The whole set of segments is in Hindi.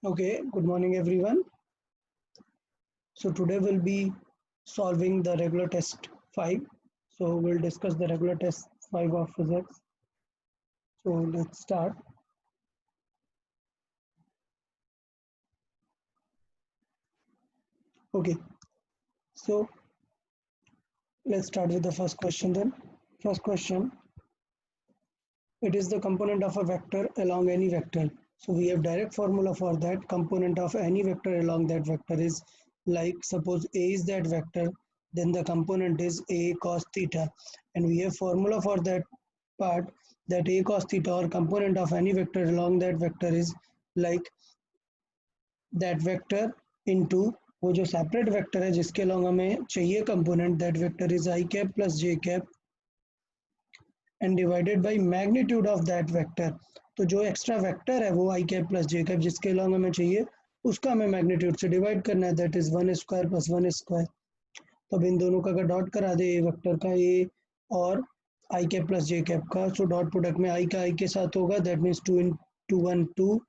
Okay, good morning everyone. So today we'll be solving the regular test 5. So we'll discuss the regular test 5 of physics. So let's start. Okay, so let's start with the first question then. First question, it is the component of a vector along any vector. So we have direct formula for that. Component of any vector along that vector is like suppose A is that vector, then the component is A cos theta, and we have formula for that part, that A cos theta or component of any vector along that vector is like that vector into वो जो सेपरेट वेक्टर है जिसके अलॉन्ग हमें चाहिए component, that vector is I cap plus J cap and divided by magnitude of that vector. तो जो एक्स्ट्रा वेक्टर है वो आई कैप प्लस जे कैप जिसके अलॉन्ग हमें चाहिए उसका हमें मैग्नीट्यूड से डिवाइड करना है, that is one square plus one square. तो अब इन दोनों का अगर डॉट करा दे ए वेक्टर का ए और आई कैप प्लस जे कैप का, सो डॉट प्रोडक्ट में आई का आई के साथ होगा, that means two into one two,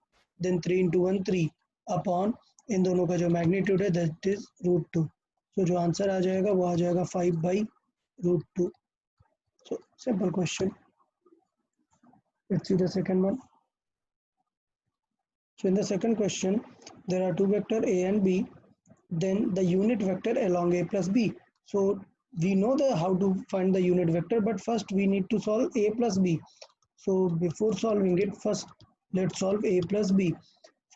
then three into one three upon इन दोनों का जो मैग्नीट्यूड है that is root two. So जो आंसर आ जाएगा वो आ जाएगा 5/√2. So simple question. Let's see the second one. So in the second question, there are two vector A and B, then the unit vector along A plus B. So we know the how to find the unit vector, but first we need to solve A plus B. So before solving it, first let's solve A plus B.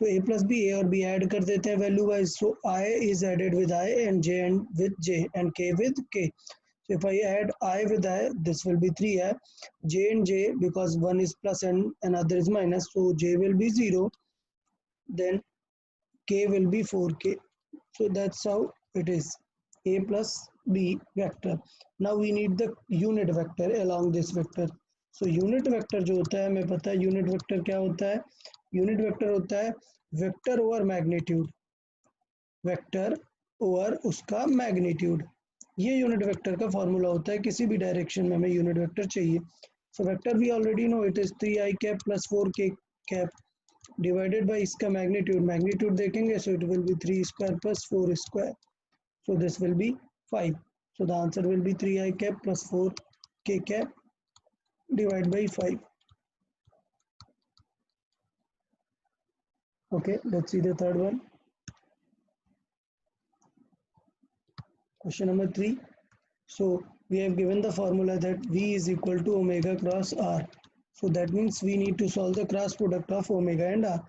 So A plus B, A और B add कर देते हैं value wise. So I is added with I and J and with J and K with K. So if I add I with I, this will be 3i. J and J, because one is plus and another is minus, so J will be 0. Then K will be 4K. So that's how it is. A plus B vector. Now we need the unit vector along this vector. So unit vector जो होता है हमें पता है unit vector क्या होता है. Unit vector होता है vector over magnitude. Vector over उसका मैग्नीट्यूड. ये यूनिट वेक्टर का फॉर्मूला होता है किसी भी डायरेक्शन में हमें यूनिट वेक्टर चाहिए. So vector we already know, it is 3i cap plus 4k cap divided by इसका मैग्नीट्यूड. मैग्नीट्यूड देखेंगे so it will be 3 square plus 4 square, so this will be 5. So the answer will be 3i cap plus 4k cap divide by 5. Okay, let's see the third one. Question number 3. So we have given the formula that V is equal to omega cross R. So that means we need to solve the cross product of omega and R.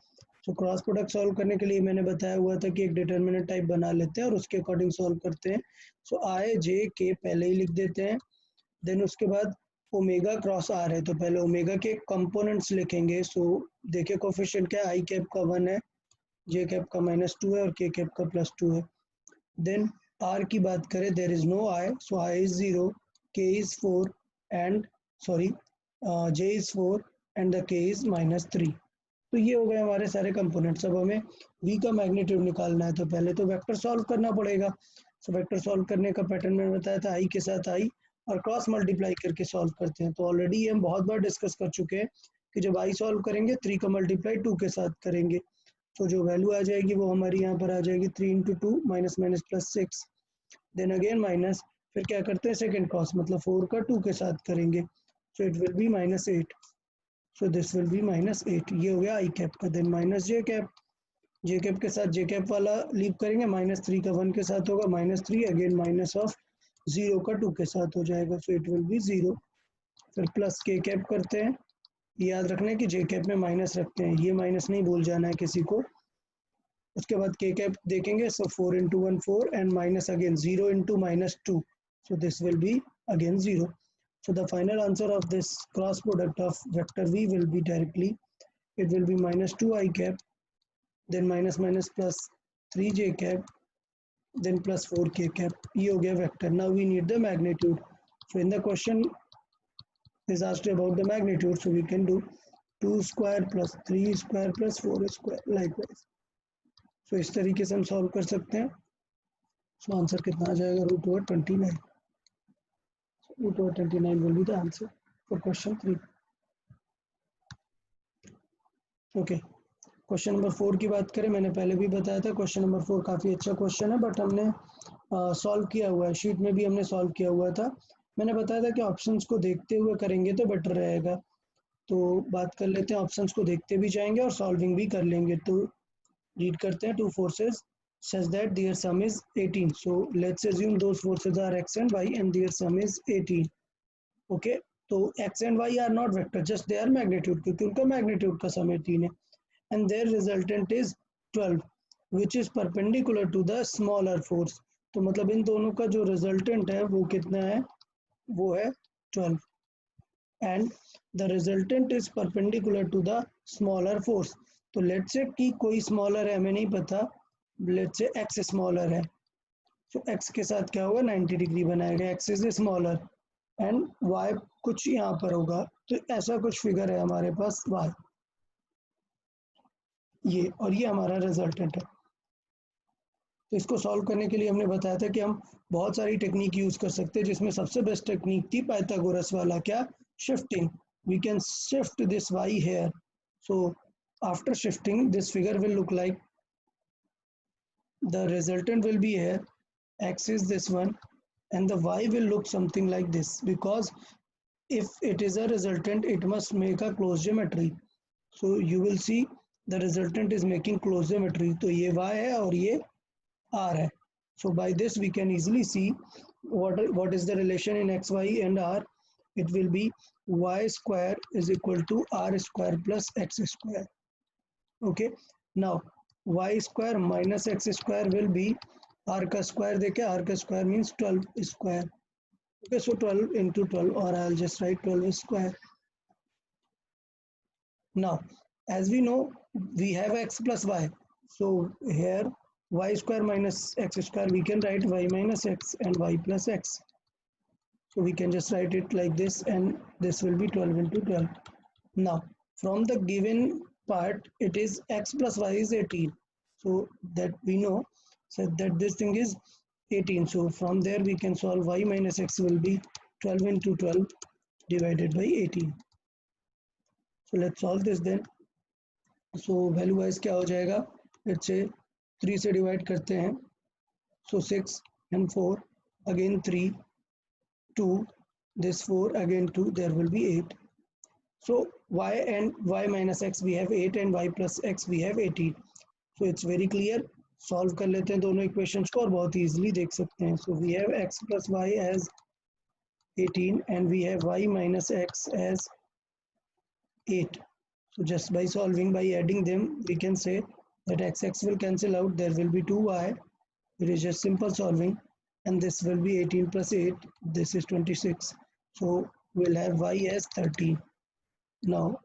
So cross product solve करने के लिए मैंने बताया हुआ था कि एक डिटर्मिनेंट टाइप बना लेते हैं और उसके अकॉर्डिंग सॉल्व करते हैं. सो आई जे के पहले ही लिख देते हैं, देन उसके बाद ओमेगा क्रॉस आर है तो पहले ओमेगा के कंपोनेंट्स लिखेंगे. सो देखिए कोफिशिएंट क्या है, आई कैप का 1 है, जे कैप का -2 है और के कैप का +2 है. देन आर की बात करें, there is no i, so i is 0, k is 4 and sorry j is 4 and the k is -3. तो ये हो गए हमारे सारे कंपोनेंट्स. अब हमें v का मैग्नीट्यूड निकालना है तो पहले तो वेक्टर सॉल्व करना पड़ेगा. सो वेक्टर सॉल्व करने का पैटर्न मैंने बताया था, आई के साथ आई और क्रॉस मल्टीप्लाई करके सॉल्व करते हैं. तो ऑलरेडी हम बहुत बार डिस्कस कर चुके हैं कि जब आई सॉल्व करेंगे 3 का मल्टीप्लाई 2 के साथ करेंगे. तो जो वैल्यू आ जाएगी वो हमारी यहाँ पर आ जाएगी 3 into two minus minus plus 6, then again minus, फिर क्या करते हैं सेकेंड क्रॉस मतलब 4 का 2 के साथ करेंगे, सो it will B -8. So this will B -8. ये हो गया आई कैप का. देन माइनस जे कैप, जे कैप के साथ जे कैप वाला लीव करेंगे, -3 का 1 के साथ होगा -3, अगेन माइनस ऑफ 0 का 2 के साथ हो जाएगा, सो इट विल बी 0. फिर प्लस के कैप करते हैं, याद रखना है कि जे कैप में माइनस रखते हैं, ये माइनस नहीं भूल जाना है किसी को. उसके बाद के कैप देखेंगे, सो 4 into 1 4 and minus again 0 into -2, so this will be again 0. So the final answer of this cross product of vector v will be directly, it will be -2i cap, then minus minus plus 3j cap, then plus 4k cap. ये हो गया vector. Now we need the magnitude. So in the question is asked about the magnitude, so we can do 2 square plus 3 square plus 4 square likewise. So इस तरीके से हम सॉल्व कर सकते हैं. So आंसर कितना आ जाएगा, √29. √29 will be the answer for question 3. Okay, question number 4 की बात करें, मैंने पहले भी बताया था क्वेश्चन नंबर 4 काफ़ी अच्छा क्वेश्चन है, बट हमने सॉल्व किया हुआ है, शीट में भी हमने सॉल्व किया हुआ था। मैंने बताया था कि ऑप्शंस को देखते हुए करेंगे तो बेटर रहेगा। तो बात कर लेते हैं, ऑप्शंस को देखते भी जाएंगे और सॉल्विंग भी कर लेंगे। तो रीड करते हैं, two forces such that their sum is 18. So let's assume those forces are x and y and their sum is 18. Okay, तो x and y are not vector, just their magnitude, क्योंकि उनका magnitude का sum 18 है, and their resultant is 12 which is perpendicular to the smaller force. तो मतलब इन दोनों का जो resultant है वो कितना है, वो है 12 and the resultant is perpendicular to the smaller force. तो let's say कि कोई smaller है, हमें नहीं पता, let's say x smaller है, तो x के साथ क्या होगा, 90 डिग्री बनाएगा, x is smaller and y कुछ यहाँ पर होगा। तो ऐसा कुछ फिगर है हमारे पास y, ये और ये हमारा रिजल्टेंट है। तो इसको सॉल्व करने के लिए हमने बताया था कि हम बहुत सारी टेक्निक यूज कर सकते हैं, जिसमें सबसे बेस्ट टेक्निक थी पाइथागोरस वाला, क्या, shifting. We can shift this y here, so after shifting this figure will look like, the resultant will be here, x is this one and the y will look something like this, because if it is a resultant it must make a closed geometry. So you will see the resultant is making closed geometry, तो ये y है और ये r है. So by this we can easily see what is the relation in x, y and r. It will be y square is equal to r square plus x square. Okay, now y square minus x square will be r का square, देखे r का square means 12 square. Okay, so 12 into 12, or I'll just write 12 square. Now, as we know, we have x plus y. So here y square minus x square, we can write y minus x and y plus x. So we can just write it like this, and this will be 12 into 12. Now, from the given part, it is x plus y is 18. So that we know, so that this thing is 18. So from there we can solve y minus x will be 12 into 12 divided by 18. So let's solve this then. So value wise क्या हो जाएगा, let's say 3 से divide करते हैं, so 6 and 4, again 3, 2, this 4, again 2, there will be 8. So y and y minus x we have 8 and y plus x we have 18. So it's very clear. Solve कर लेते हैं दोनों equations को और बहुत easily देख सकते हैं. So we have x plus y as 18 and we have y minus x as 8. So just by solving, by adding them, we can say that x will cancel out, there will be 2y. It is just simple solving, and this will be 18 plus 8, this is 26. So we'll have y as 13. Now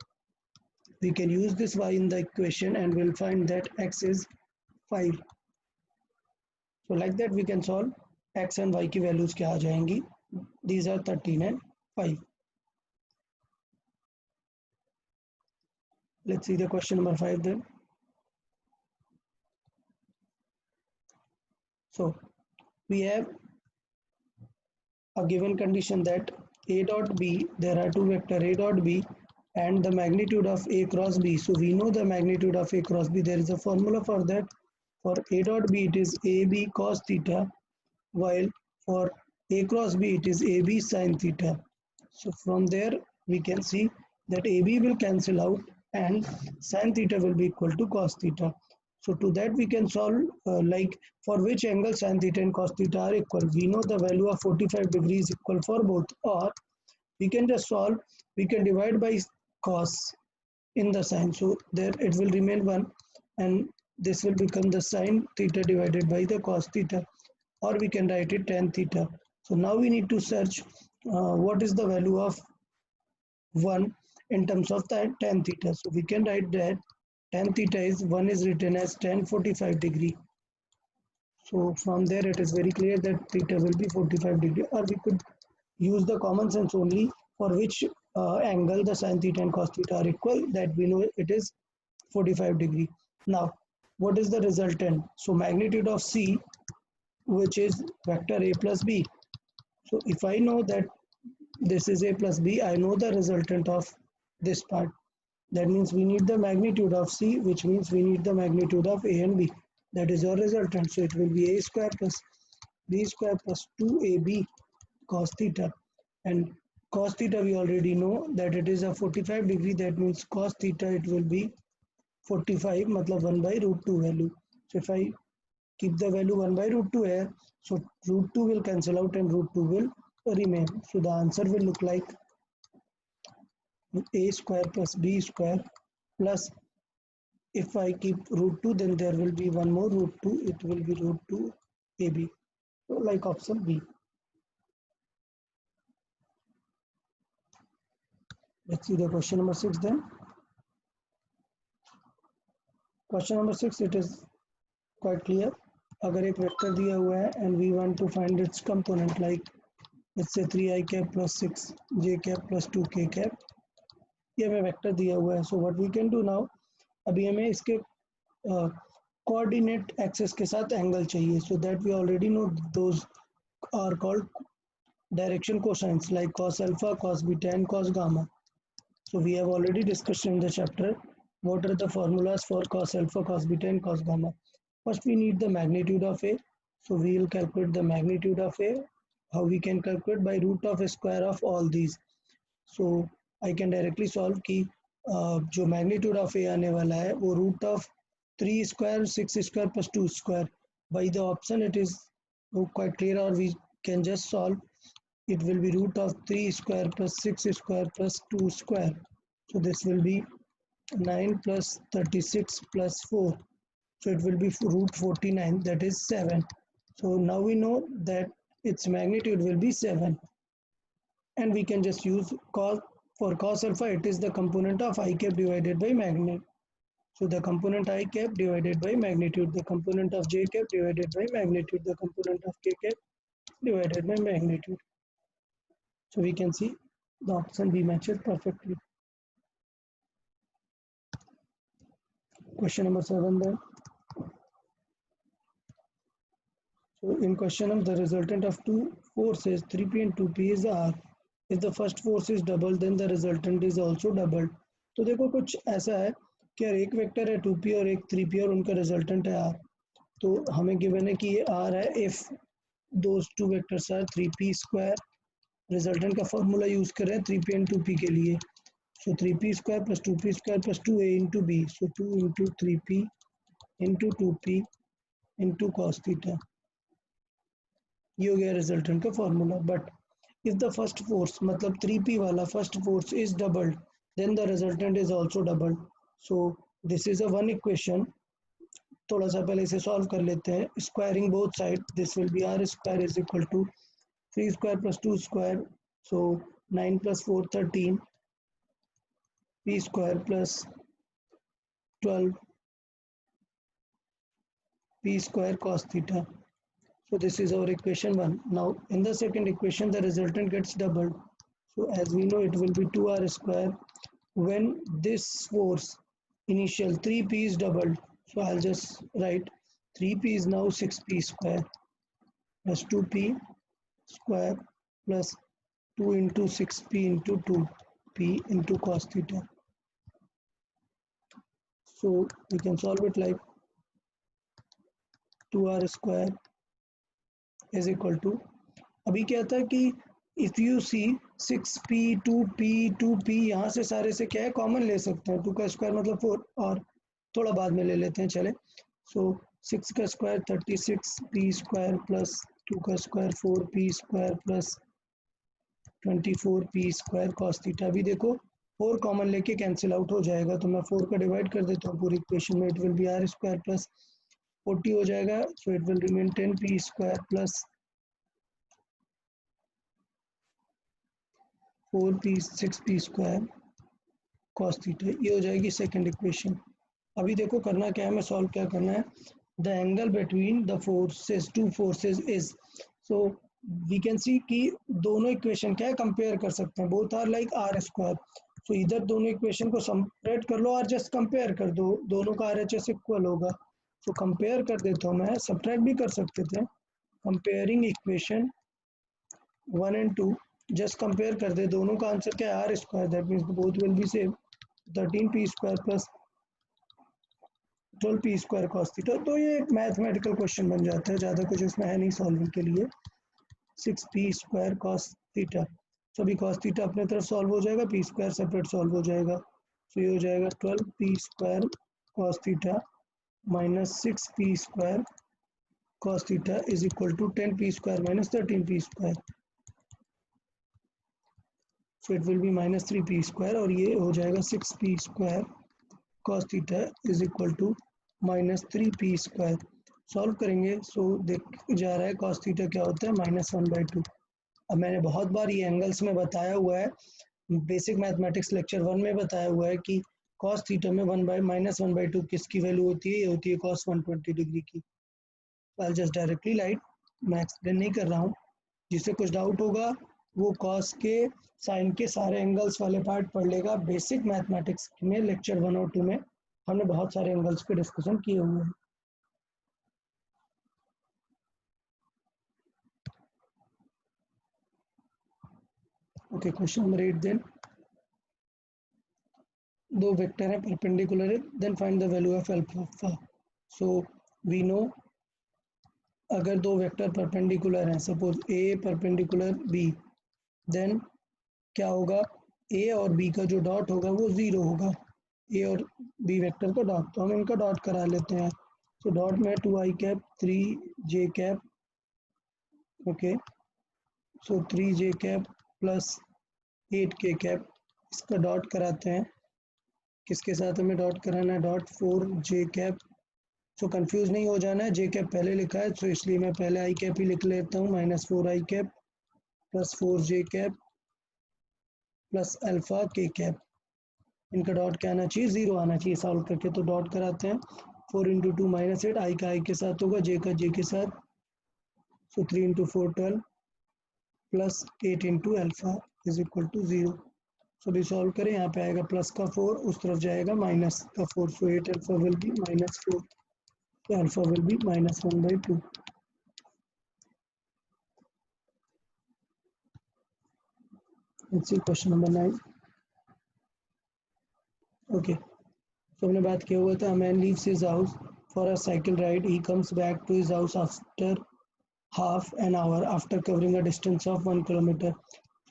we can use this y in the equation and we'll find that x is 5. So like that we can solve x and y की values क्या आ जाएंगी. These are 13 and 5. Let's see the question number 5 then. So we have a given condition that a dot b, there are two vector a dot b and the magnitude of a cross b. So we know the magnitude of a cross b, there is a formula for that. For a dot b it is ab cos theta, while for a cross b it is ab sin theta. So from there we can see that ab will cancel out and sin theta will be equal to cos theta. So to that we can solve like for which angle sin theta and cos theta are equal. We know the value of 45 degrees equal for both, or we can just solve, we can divide by cos in the sin. So there it will remain 1 and this will become the sin theta divided by the cos theta, or we can write it tan theta. So now we need to search what is the value of 1 in terms of that tan theta. So we can write that tan theta is 1 is written as tan 45 degree. So from there it is very clear that theta will be 45 degree, or we could use the common sense only for which angle the sin theta and cos theta are equal, that we know it is 45 degree. Now what is the resultant? So magnitude of C, which is vector a plus b. So if I know that this is a plus b, I know the resultant of this part. That means we need the magnitude of C, which means we need the magnitude of A and B. That is your resultant. So it will be A square plus B square plus 2AB cos theta. And cos theta we already know that it is a 45 degree. That means cos theta it will be 45, matlab 1 by root 2 value. So if I keep the value 1 by root 2 here, so root 2 will cancel out and root 2 will remain. So the answer will look like A square plus B square plus, if I keep root 2, then there will be one more root 2, it will be root 2 AB. So like option B. Let's see the question number 6 then. Question number 6, it is quite clear. अगर एक वेक्टर दिया हुआ है and we want to find its component, like let's say 3i cap plus 6j cap plus 2k cap, ये हमें वेक्टर दिया हुआ है. So what we can do now, अभी हमें इसके कोऑर्डिनेट एक्सिस के साथ एंगल चाहिए. So that we already know those are called direction cosines, like cos alpha, cos beta and cos gamma. So we have already discussed in the chapter what are the formulas for cos alpha, cos beta and cos gamma. First we need the magnitude of A. So we will calculate the magnitude of A. How we can calculate? By root of square of all these. So I can directly solve कि जो magnitude of A आने वाला है वो root of 3 square 6 square plus 2 square. By the option it is quite clear, or we can just solve. It will be root of 3 square plus 6 square plus 2 square. So this will be 9 plus 36 plus 4. So it will be root 49, that is 7. So now we know that its magnitude will be 7. And we can just use cos. For cos alpha, it is the component of I cap divided by magnitude. So the component I cap divided by magnitude, the component of j cap divided by magnitude, the component of k cap divided by magnitude. So we can see the option B matches perfectly. Question number 7 then. So in question, the resultant of two forces 3p and 2p is R. If the first force is double, then the resultant is also doubled. तो देखो कुछ ऐसा है कि एक वेक्टर है 2p और एक 3p और उनका रिजल्टेंट है R. तो हमें गिवन है कि ये R है if those two vectors are 3p square. Resultant का फॉर्मूला यूज कर रहे हैं 3p and 2p के लिए. So 3p square plus 2p square plus 2a into b. So 2 into 3p into 2p into cos theta. ये हो गया रिजल्टेंट का formula. But if the first force मतलब 3p वाला first force is doubled, then the resultant is also doubled. So this is a one equation. थोड़ा सा पहले इसे सॉल्व कर लेते हैं. Squaring both sides, this will be r square is equal to 3 square plus 2 square. So 9 plus 4 13 p square plus 12 p square cos theta. So this is our equation 1. Now in the second equation the resultant gets doubled. So as we know it will be 2r square when this force initial 3p is doubled. So I'll just write 3p is now 6p square plus 2p square plus 2 into 6p into 2p into cos theta. So we can solve it like 2r square is equal to, अभी क्या था कि if you see 6p 2p 2p यहाँ से सारे से क्या है कॉमन ले सकते हैं. 2 का स्क्वायर मतलब 4 और थोड़ा बाद में ले लेते हैं चले. So 6 का स्क्वायर 36p स्क्वायर प्लस 2 का square 4p square plus 24p square cos theta. अभी देखो 4 कॉमन लेके कैंसिल आउट हो जाएगा तो मैं 4 का डिवाइड कर देता हूँ पूरी इक्वेशन में. It will B r square plus 40 हो जाएगा. सो it will remain 10p square plus 4p 6p square cos theta. ये हो जाएगी सेकंड इक्वेशन. अभी देखो करना क्या है, हमें सॉल्व क्या करना है. The angle between the forces two forces is. So we can see कि दोनों इक्वेशन क्या है कंपेयर कर सकते हैं. Both are like are square. So इधर दोनों इक्वेशन को सेपरेट कर लो और जस्ट कंपेयर कर दो. दोनों का RHS इक्वल होगा. सो कंपेयर कर देता हूँ मैं. सब्ट्रैक्ट भी कर सकते थे. Comparing equation 1 and 2 just compare कर दे. दोनों का आंसर क्या है r square. That means both will be same. 13p² plus 12p² cos theta. तो ये एक मैथमेटिकल क्वेश्चन बन जाता है, ज़्यादा कुछ इसमें है नहीं सॉल्विंग के लिए। 6p² cos थीटा, सभी cos थीटा अपने तरफ सॉल्व हो जाएगा, p² सेपरेट सॉल्व हो जाएगा। तो ये हो जाएगा 12p² cos theta minus 6p² cos theta is equal to 10p² minus 13p²। So it will be minus 3p² और ये हो जाएगा 6p² cos theta is equal to minus 3p²। Solve करेंगे, सो देख जा रहा है cos थीटा क्या होता है -1/2। अब मैंने बहुत बार ये एंगल्स में बताया हुआ है, बेसिक मैथमेटिक्स लेक्चर 1 में बताया हुआ है कि cos थीटा में -1/2 किसकी वैल्यू होती है, ये होती है cos 120 डिग्री की। आई जस्ट डायरेक्टली लाइट, मैं एक्सप्लेन नहीं कर रहा हूँ। जिससे कुछ डाउट होगा वो cos के साइन के सारे एंगल्स वाले पार्ट पढ़ लेगा। बेसिक मैथमेटिक्स में लेक्चर 1 और 2 में हमने बहुत सारे एंगल्स पे डिस्कशन किए हुए हैं। Okay, question number 8 then. दो वेक्टर है परपेंडिकुलर है, then find the value of alpha. So we know अगर दो वेक्टर परपेंडिकुलर हैं, suppose a perpendicular b, then क्या होगा, ए और बी का जो डॉट होगा वो 0 होगा, ए और बी वेक्टर का डॉट। तो हम इनका डॉट करा लेते हैं। तो डॉट में 2i cap 3j cap, okay, so 3j cap plus 8k cap, इसका डॉट कराते हैं। किसके साथ हमें डॉट कराना है, dot 4j cap. So confuse नहीं हो जाना है, जे कैप पहले लिखा है तो इसलिए मैं पहले आई कैप ही लिख लेता हूँ, -4i cap plus 4j cap plus alpha k cap. इनका डॉट क्या आना चाहिए, 0 आना चाहिए सॉल्व करके। तो डॉट कराते हैं, 4 × 2 -8, आई का आई के साथ होगा, जे का जे के साथ। So 3 × 4 12 plus 8 × alpha is equal to 0। So भी सॉल्व करें, यहाँ पे आएगा प्लस का 4, उस तरफ जाएगा माइनस का 4। सो 8 अल्फा विल बी -4, तो alpha will be -1/2। Let's see question number 9. Okay, so हमने बात किया हुआ था, a man leaves his house for a cycle ride. He comes back to his house after half an hour after covering a distance of 1 kilometer.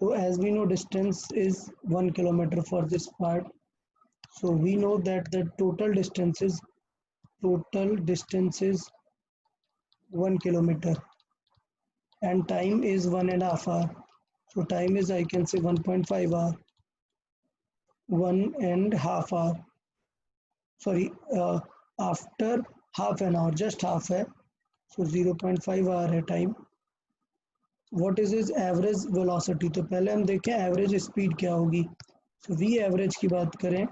So as we know distance is 1 kilometer for this part. So we know that the total distance is 1 kilometer and time is 1.5 hour. So time is, I can say, 1.5 hour, 1.5 hour. Sorry, after half an hour, just half है, so 0.5 hour है time. What is his average velocity? तो पहले हम देखें एवरेज स्पीड क्या होगी। so v एवरेज की बात करें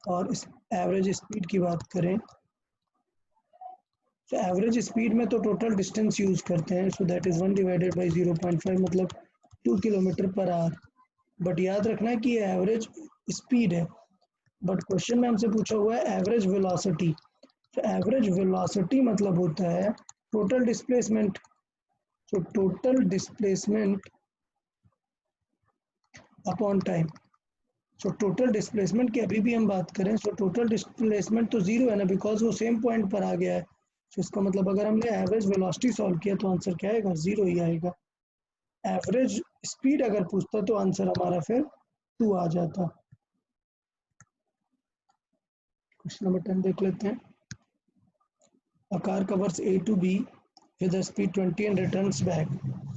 और एवरेज स्पीड की बात करें, तो एवरेज स्पीड में तो टोटल डिस्टेंस यूज करते हैं, so that is 1 divided by 0.5 मतलब 2 किलोमीटर पर आवर। बट याद रखना कि ये एवरेज स्पीड है, बट क्वेश्चन में हमसे पूछा हुआ है एवरेज वेलोसिटी। तो एवरेज वेलोसिटी मतलब होता है total displacement. So total displacement upon time. So total displacement की अभी भी हम बात करें, सो टोटल डिस्प्लेसमेंट तो 0 है ना, बिकॉज वो सेम पॉइंट पर आ गया है। सो इसका मतलब अगर हमने एवरेज वेलोसिटी सॉल्व किया तो आंसर क्या आएगा, 0 ही आएगा। एवरेज स्पीड अगर पूछता तो आंसर हमारा फिर 2 आ जाता। क्वेश्चन नंबर 10 देख लेते हैं। A car covers A to B with a speed 20 and returns back.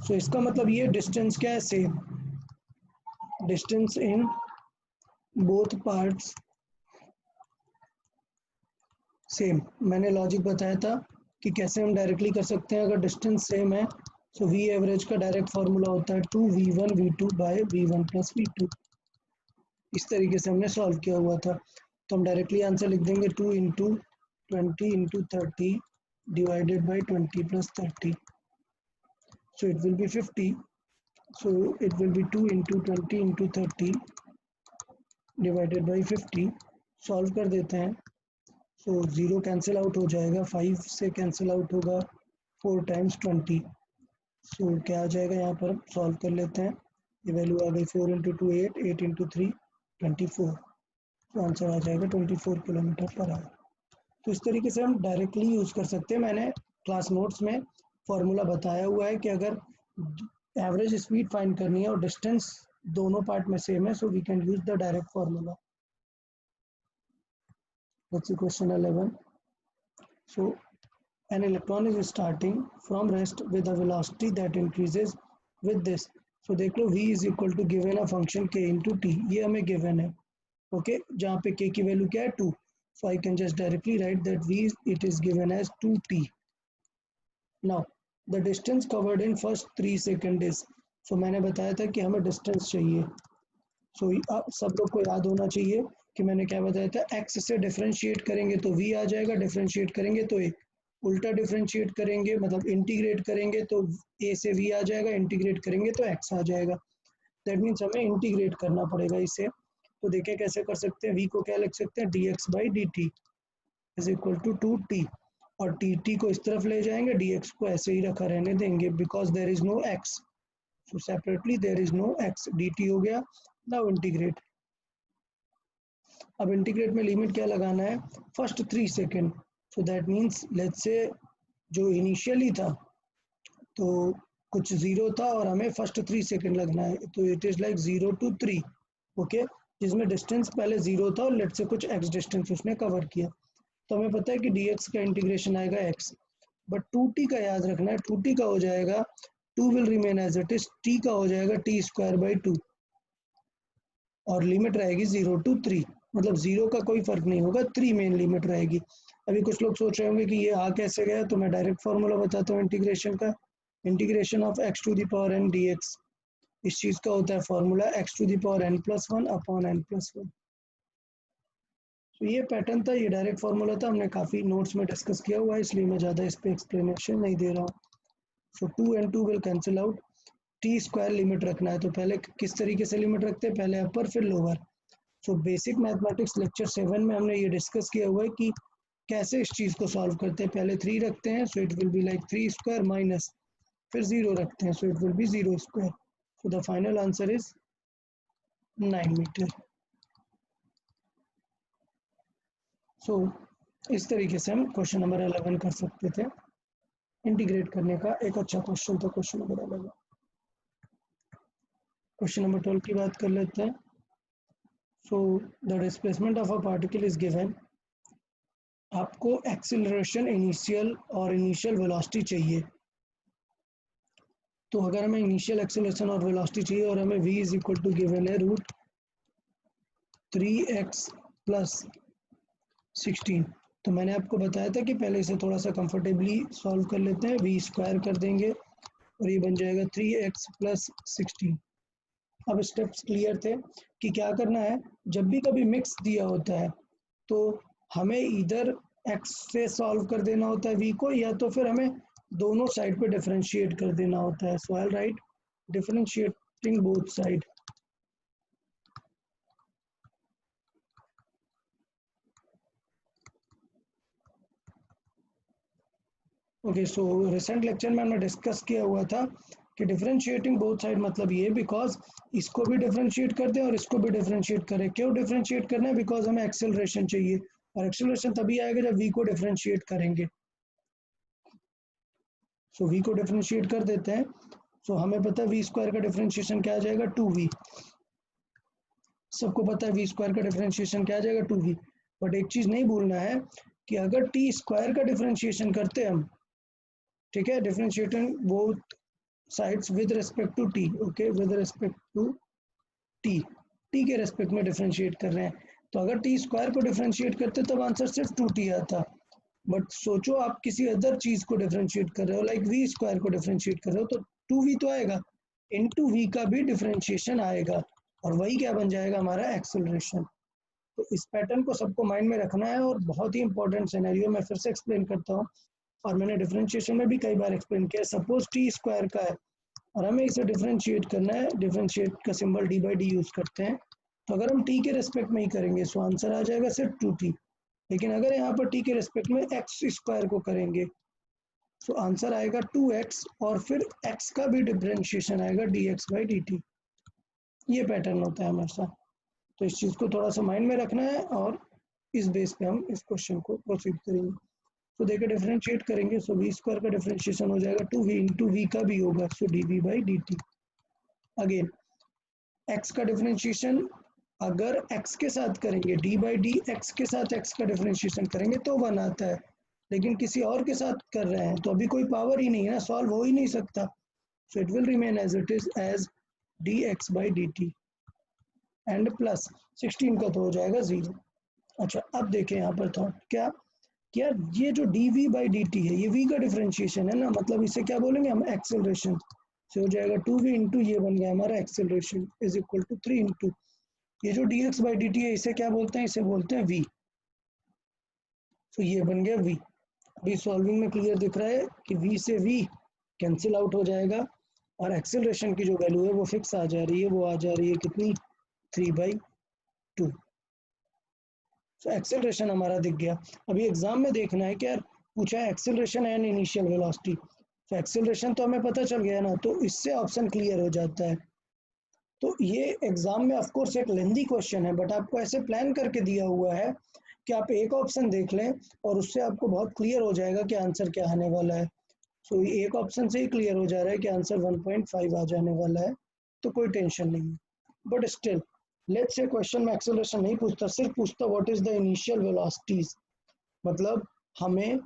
So इसका मतलब ये डिस्टेंस क्या है, same. Distance in both parts same. मैंने लॉजिक बताया था कि कैसे हम डायरेक्टली कर सकते हैं अगर डिस्टेंस सेम है। सो वी एवरेज का डायरेक्ट फार्मूला होता है 2v1 v2 bye v1 plus v2। इस तरीके से हमने सॉल्व किया हुआ था। तो हम डायरेक्टली आंसर लिख देंगे 2 × 20 × 30 divided by 20 plus 30। So it will be 50. So it will be 2 × 20 × 30 divided by 50. Solve कर देते हैं। सो 0 कैंसिल आउट हो जाएगा, 5 से कैंसिल आउट होगा 4 × 20। सो क्या आ जाएगा, यहाँ पर सॉल्व कर लेते हैं। ये वैल्यू आ गई 4 × 2 8, 8 × 3 24। तो आंसर आ जाएगा 24 किलोमीटर पर आवर। तो इस तरीके से हम डायरेक्टली यूज़ कर सकते हैं। मैंने क्लास नोट्स में फॉर्मूला बताया हुआ है कि अगर एवरेज स्पीड फाइंड करनी है और डिस्टेंस दोनों पार्ट में सेम है, so we can use the direct formula. Let's see question 11. So an electron is starting from rest with a velocity that increases with this. So देख लो v is equal to given a function k into t, ये हमें given है, ओके जहाँ पे k की वैल्यू क्या है 2. So I can just directly write that v it is given as 2t. Now the distance covered in first 3 seconds is, so मैंने बताया था कि हमें distance चाहिए. So सब लोग को याद होना चाहिए कि मैंने क्या बताया था, x से डिफरेंशिएट करेंगे तो v आ जाएगा, डिफरेंशिएट करेंगे तो a, उल्टा डिफरेंशिएट करेंगे मतलब इंटीग्रेट करेंगे तो a से v आ जाएगा, इंटीग्रेट करेंगे तो x आ जाएगा. दैट मीन्स हमें इंटीग्रेट करना पड़ेगा इसे. तो देखिए कैसे कर सकते हैं, v को क्या लिख सकते हैं, dx by dt is equal to 2t, और dt को इस तरफ ले जाएंगे, dx को ऐसे ही रखा रहने देंगे because there is no x. So separately there is no x, dt हो गया. Now integrate. अब इंटीग्रेट में लिमिट क्या लगाना है, first 3 second. So that means let's say जो इनिशियली था तो कुछ जीरो था और हमें फर्स्ट 3 सेकेंड लगना है, तो it is like 0 to 3, okay, जिसमें डिस्टेंस पहले जीरो था और लेट से कुछ x डिस्टेंस उसने कवर किया. तो हमें पता है कि dx का इंटीग्रेशन आएगा x, बट 2t का याद रखना है, 2t का हो जाएगा 2 will remain as it is, t का हो जाएगा t स्क्वायर बाई 2, और लिमिट रहेगी 0 to 3, मतलब 0 का कोई फर्क नहीं होगा, 3 मेन लिमिट रहेगी. अभी कुछ लोग सोच रहे होंगे कि ये आ कैसे गया, तो मैं डायरेक्ट फॉर्मूला बताता हूँ इंटीग्रेशन का. Integration of x to the power n dx, इस चीज़ का होता है formula x to the power n+1 upon n+1. तो ये पैटर्न था, ये डायरेक्ट फॉर्मूला था, हमने काफ़ी नोट्स में डिस्कस किया हुआ है, इसलिए मैं ज़्यादा इस पर एक्सप्लेनेशन नहीं दे रहा हूँ. सो 2 and 2 will cancel out. T square limit रखना है, तो पहले किस तरीके से लिमिट रखते हैं, पहले अपर फिर lower. So basic mathematics lecture 7 में हमने ये डिस्कस किया हुआ है कि कैसे इस चीज़ को सॉल्व करते हैं. पहले 3 रखते हैं, so it will be like 3 square minus, फिर 0 रखते हैं, so it will be 0 square. So the final answer is 9 metre. So इस तरीके से हम क्वेश्चन नंबर 11 कर सकते थे. इंटीग्रेट करने का एक अच्छा क्वेश्चन था क्वेश्चन नंबर 11. क्वेश्चन नंबर 12 की बात कर लेते हैं. So the displacement of a particle is given. आपको एक्सीलरेशन इनिशियल और इनिशियल वेलोसिटी चाहिए. तो अगर हमें इनिशियल एक्सीलरेशन और वेलोसिटी चाहिए और हमें v is equal to given है √3x प्लस 16, तो मैंने आपको बताया था कि पहले इसे थोड़ा सा कंफर्टेबली सॉल्व कर लेते हैं. v स्क्वायर कर देंगे और ये बन जाएगा 3x प्लस 16. अब स्टेप्स क्लियर थे कि क्या करना है. जब भी कभी मिक्स दिया होता है तो हमें इधर x से सॉल्व कर देना होता है v को, या तो फिर हमें दोनों साइड पे डिफरेंशिएट कर देना होता है. So I will write differentiating both side. Okay, so recent lecture में हमने डिस्कस किया हुआ था कि डिफरेंशिएटिंग बोथ साइड मतलब ये, बिकॉज इसको भी डिफरेंशिएट कर दें और इसको भी डिफरेंशिएट करें. क्यों डिफरेंशिएट करना है, बिकॉज हमें एक्सेलरेशन चाहिए, और एक्सेलरेशन तभी आएगा जब v को डिफरेंशिएट करेंगे. सो v को डिफरेंशिएट कर देते हैं. सो हमें पता है v स्क्वायर का डिफरेंशिएशन क्या आ जाएगा 2v. सबको पता है v स्क्वायर का डिफरेंशिएशन क्या आ जाएगा 2v. बट एक चीज़ नहीं भूलना है कि अगर t स्क्वायर का डिफरेंशिएशन करते हैं हम, ठीक है, differentiating both sides with respect to t, okay, with respect to t के रिस्पेक्ट में डिफरेंशिएट कर रहे हैं. तो अगर t स्क्वायर को डिफरेंशिएट करते तब आंसर सिर्फ 2t आता. बट सोचो आप किसी अदर चीज को डिफरेंशिएट कर रहे हो, लाइक v स्क्वायर को डिफरेंशिएट कर रहे हो, तो 2v तो आएगा, इनटू v का भी डिफरेंशिएशन आएगा, और वही क्या बन जाएगा हमारा एक्सेलरेशन. तो इस पैटर्न को सबको माइंड में रखना है, और बहुत ही इंपॉर्टेंट सिनेरियो मैं फिर से एक्सप्लेन करता हूँ, और मैंने डिफरेंशिएशन में भी कई बार एक्सप्लेन किया. सपोज t स्क्वायर का है और हमें इसे डिफरेंशिएट करना है, डिफरेंशिएट का सिंबल d/d यूज करते हैं. तो अगर हम t के रेस्पेक्ट में ही करेंगे सो आंसर आ जाएगा सिर्फ 2t. लेकिन अगर यहाँ पर t के रेस्पेक्ट में x स्क्वायर को करेंगे तो आंसर आएगा 2x, और फिर x का भी डिफरेंशिएशन आएगा dx/dt. ये पैटर्न होता है हमारे साथ. तो इस चीज़ को थोड़ा सा माइंड में रखना है और इस बेस पे हम इस क्वेश्चन को प्रोसीड करेंगे। तो देखिए डिफरेंशिएट करेंगे, सो वी स्क्वायर का डिफरेंशिएशन हो जाएगा 2v इंटू वी का भी होगा, सो dv by dt। Again x का डिफरेंशिएशन अगर x के साथ करेंगे, d बाई डी एक्स के साथ x का डिफरेंशिएशन करेंगे तो 1 आता है, लेकिन किसी और के साथ कर रहे हैं तो अभी कोई पावर ही नहीं है ना, सॉल्व हो ही नहीं सकता। So it will remain as it is as dx by dt and plus 16 का तो हो जाएगा 0। अच्छा अब देखें यहाँ पर थॉट क्या, यार ये जो dv बाई dt है ये v का डिफरेंशिएशन है ना, मतलब इसे क्या बोलेंगे हम, एक्सेलरेशन से हो जाएगा 2v इंटू ये बन गया हमारा acceleration is equal to 3 into ये जो dx बाई dt है इसे क्या बोलते हैं, इसे बोलते हैं v। तो ये बन गया v। अभी सॉल्विंग में क्लियर दिख रहा है कि v से v कैंसिल आउट हो जाएगा और एक्सेलरेशन की जो वैल्यू है वो फिक्स आ जा रही है, वो आ जा रही है कितनी, 3/2। तो एक्सेलरेशन हमारा दिख गया। अभी एग्जाम में देखना है कि यार पूछा है एक्सेलरेशन एंड इनिशियल वेलोसिटी, तो एक्सेलरेशन तो हमें पता चल गया ना, तो इससे ऑप्शन क्लियर हो जाता है। तो ये एग्जाम में ऑफकोर्स एक लेंदी क्वेश्चन है, बट आपको ऐसे प्लान करके दिया हुआ है कि आप एक ऑप्शन देख लें और उससे आपको बहुत क्लियर हो जाएगा कि आंसर क्या आने वाला है। सो एक ऑप्शन से ही क्लियर हो जा रहा है कि आंसर 1.5 आ जाने वाला है, तो कोई टेंशन नहीं है। But still let's say question में एक्सेलरेशन नहीं पूछता, सिर्फ पूछता what is the initial velocities, मतलब हमें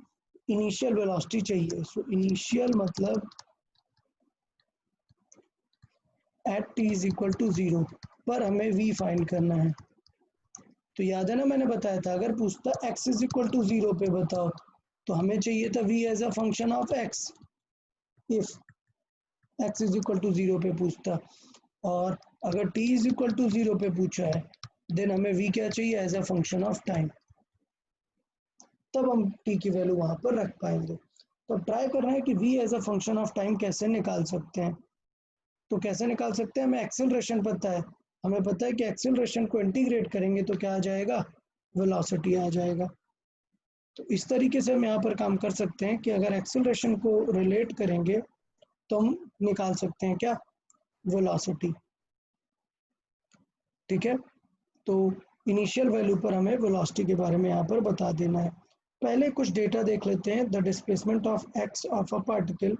इनिशियल वेलोसिटी चाहिए। सो इनिशियल मतलब at t is equal to 0 पर हमें v फाइंड करना है। तो याद है ना मैंने बताया था अगर पूछता x इज इक्वल टू 0 पे बताओ तो हमें चाहिए था v as a function of x, if x is equal to 0 पे पूछता, और अगर t इज इक्वल टू 0 पे पूछा है देन हमें v क्या चाहिए, as a function of time, तब हम t की वैल्यू वहां पर रख पाएंगे। तो ट्राई कर रहे हैं कि v as a function of time कैसे निकाल सकते हैं। तो कैसे निकाल सकते हैं, हमें एक्सेलरेशन पता है, हमें पता है कि एक्सेलरेशन को इंटीग्रेट करेंगे तो क्या आ जाएगा, वेलोसिटी आ जाएगा। तो इस तरीके से हम यहाँ पर काम कर सकते हैं कि अगर एक्सेलरेशन को रिलेट करेंगे तो हम निकाल सकते हैं क्या, वेलोसिटी। ठीक है, तो इनिशियल वैल्यू पर हमें वेलोसिटी के बारे में यहाँ पर बता देना है। पहले कुछ डेटा देख लेते हैं। The displacement of x of a particle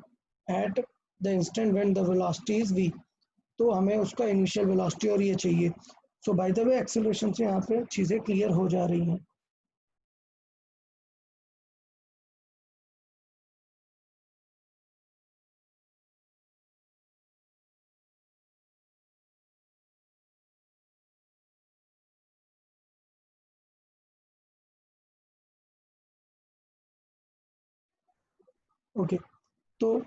at the instant when the velocity is v, तो हमें उसका इनिशियल वेलोसिटी और ये चाहिए। सो बाय द वे एक्सेलरेशन से यहाँ पे चीज़ें क्लियर हो जा रही हैं। ओके, तो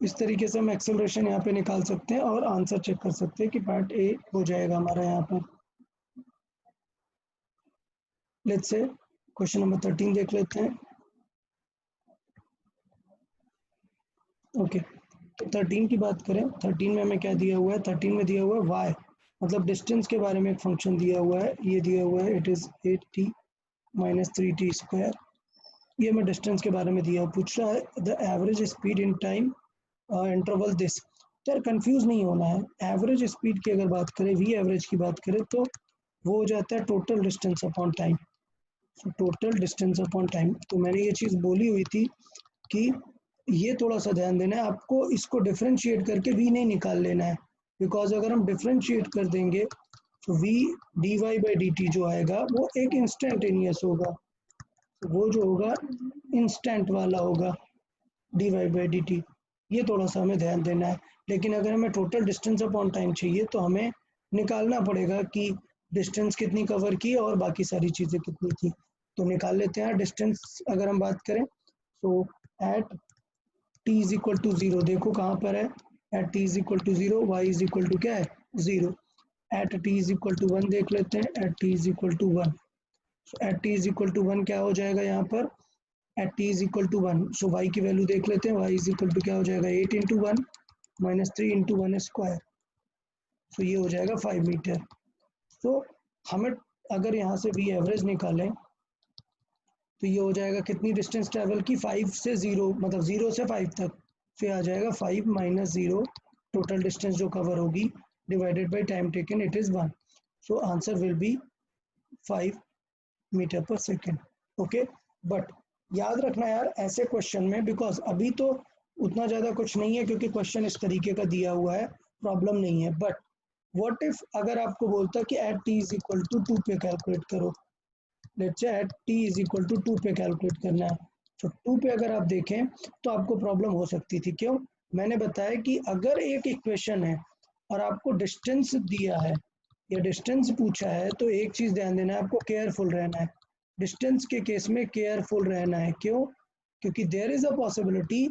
इस तरीके से हम एक्सेलरेशन यहाँ पे निकाल सकते हैं और आंसर चेक कर सकते हैं कि पार्ट ए हो जाएगा हमारा यहाँ पर। लेट्स से क्वेश्चन नंबर 13 देख लेते हैं। ओके, तो 13 की बात करें, 13 में हमें क्या दिया हुआ है, 13 में दिया हुआ है वाई, मतलब डिस्टेंस के बारे में एक फंक्शन दिया हुआ है, ये दिया हुआ है it is 8t minus 3t square, ये हमें डिस्टेंस के बारे में दिया हुआ। पूछ रहा है the average speed in time interval this. तो यार कंफ्यूज नहीं होना है, एवरेज स्पीड की अगर बात करें, वी एवरेज की बात करें तो वो हो जाता है total distance upon time. So total distance upon time, तो मैंने ये चीज़ बोली हुई थी कि ये थोड़ा सा ध्यान देना है आपको, इसको डिफ्रेंशिएट करके v नहीं निकाल लेना है, बिकॉज अगर हम डिफ्रेंशिएट कर देंगे तो v dy by d T जो आएगा वो एक इंस्टेंटेनियस होगा, तो वो जो होगा इंस्टेंट वाला होगा dy बाई डी टी, ये थोड़ा सा हमें ध्यान देना है। लेकिन अगर हमें टोटल डिस्टेंस अपॉन टाइम चाहिए तो हमें निकालना पड़ेगा कि डिस्टेंस कितनी कवर की और बाकी सारी चीज़ें कितनी थी। तो निकाल लेते हैं डिस्टेंस अगर हम बात करें। So at t is equal to 0, देखो कहाँ पर है, at t is equal to 0, y is equal to क्या है 0, at t is equal to 1 देख लेते हैं, at t is equal to 1, at t is equal to 1 क्या हो जाएगा यहाँ पर, at t is equal to 1, so y की वैल्यू देख लेते हैं, y इज इक्वल टू क्या हो जाएगा 8 इंटू 1 माइनस 3 इंटू 1 स्क्वायर, सो ये हो जाएगा 5 मीटर। तो हमें अगर यहाँ से v एवरेज निकालें तो ये हो जाएगा कितनी डिस्टेंस ट्रेवल की, 5 से 0, मतलब 0 से 5 तक, फिर आ जाएगा 5 माइनस 0, टोटल डिस्टेंस जो कवर होगी divided by time taken it is 1। So answer will be 5 metre पर सेकेंड. ओके, बट याद रखना यार ऐसे क्वेश्चन में, बिकॉज अभी तो उतना ज़्यादा कुछ नहीं है क्योंकि क्वेश्चन इस तरीके का दिया हुआ है, प्रॉब्लम नहीं है. बट व्हाट इफ अगर आपको बोलता कि at t is equal to 2 पे कैलकुलेट करो, let's say at t is equal to 2 पे कैलकुलेट करना है. तो 2 पे अगर आप देखें तो आपको प्रॉब्लम हो सकती थी. क्यों? मैंने बताया कि अगर एक इक्वेशन है और आपको डिस्टेंस दिया है या डिस्टेंस पूछा है तो एक चीज़ ध्यान देना है, आपको केयरफुल रहना है. डिस्टेंस के केस में केयरफुल रहना है. क्यों? क्योंकि देयर इज अ पॉसिबिलिटी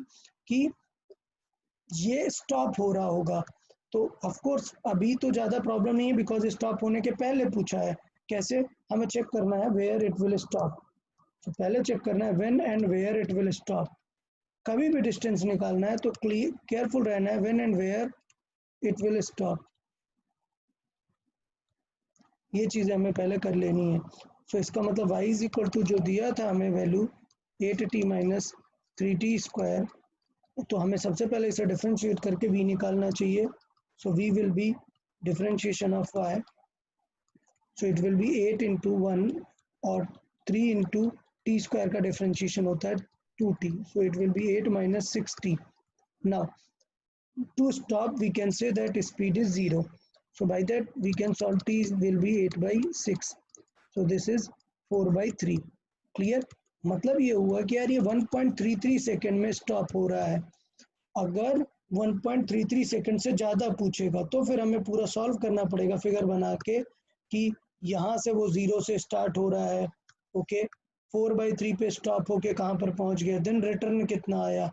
कि ये स्टॉप हो रहा होगा. तो ऑफ कोर्स अभी तो ज़्यादा प्रॉब्लम नहीं है बिकॉज स्टॉप होने के पहले पूछा है. कैसे? हमें चेक करना है वेयर इट विल स्टॉप. तो पहले चेक करना है when and where it will stop. कभी भी डिस्टेंस निकालना है तो केयरफुल रहना है when and where it will stop. ये चीज़ें हमें पहले कर लेनी है. सो इसका मतलब y इज इक्वल टू जो दिया था हमें value 8t minus 3t square, तो हमें सबसे पहले इसे डिफ्रेंशिएट करके v निकालना चाहिए. सो v will be differentiation of y. So it will B 8 into 1 और 3 इंटू टी स्क्वायर का डिफ्रेंशिएशन होता है 2t. So it will B 8 minus 6t. Now to stop we can say that speed is 0. So by that we can solve t will be 8 by 6. So this is 4 by 3. Clear? मतलब ये हुआ कि यार ये 1.33 सेकेंड में स्टॉप हो रहा है. अगर 1.33 सेकेंड से ज़्यादा पूछेगा तो फिर हमें पूरा सॉल्व करना पड़ेगा फिगर बना के कि यहाँ से वो 0 से स्टार्ट हो रहा है. ओके, 4/3 पे स्टॉप होके कहाँ पर पहुँच गया, देन रिटर्न कितना आया.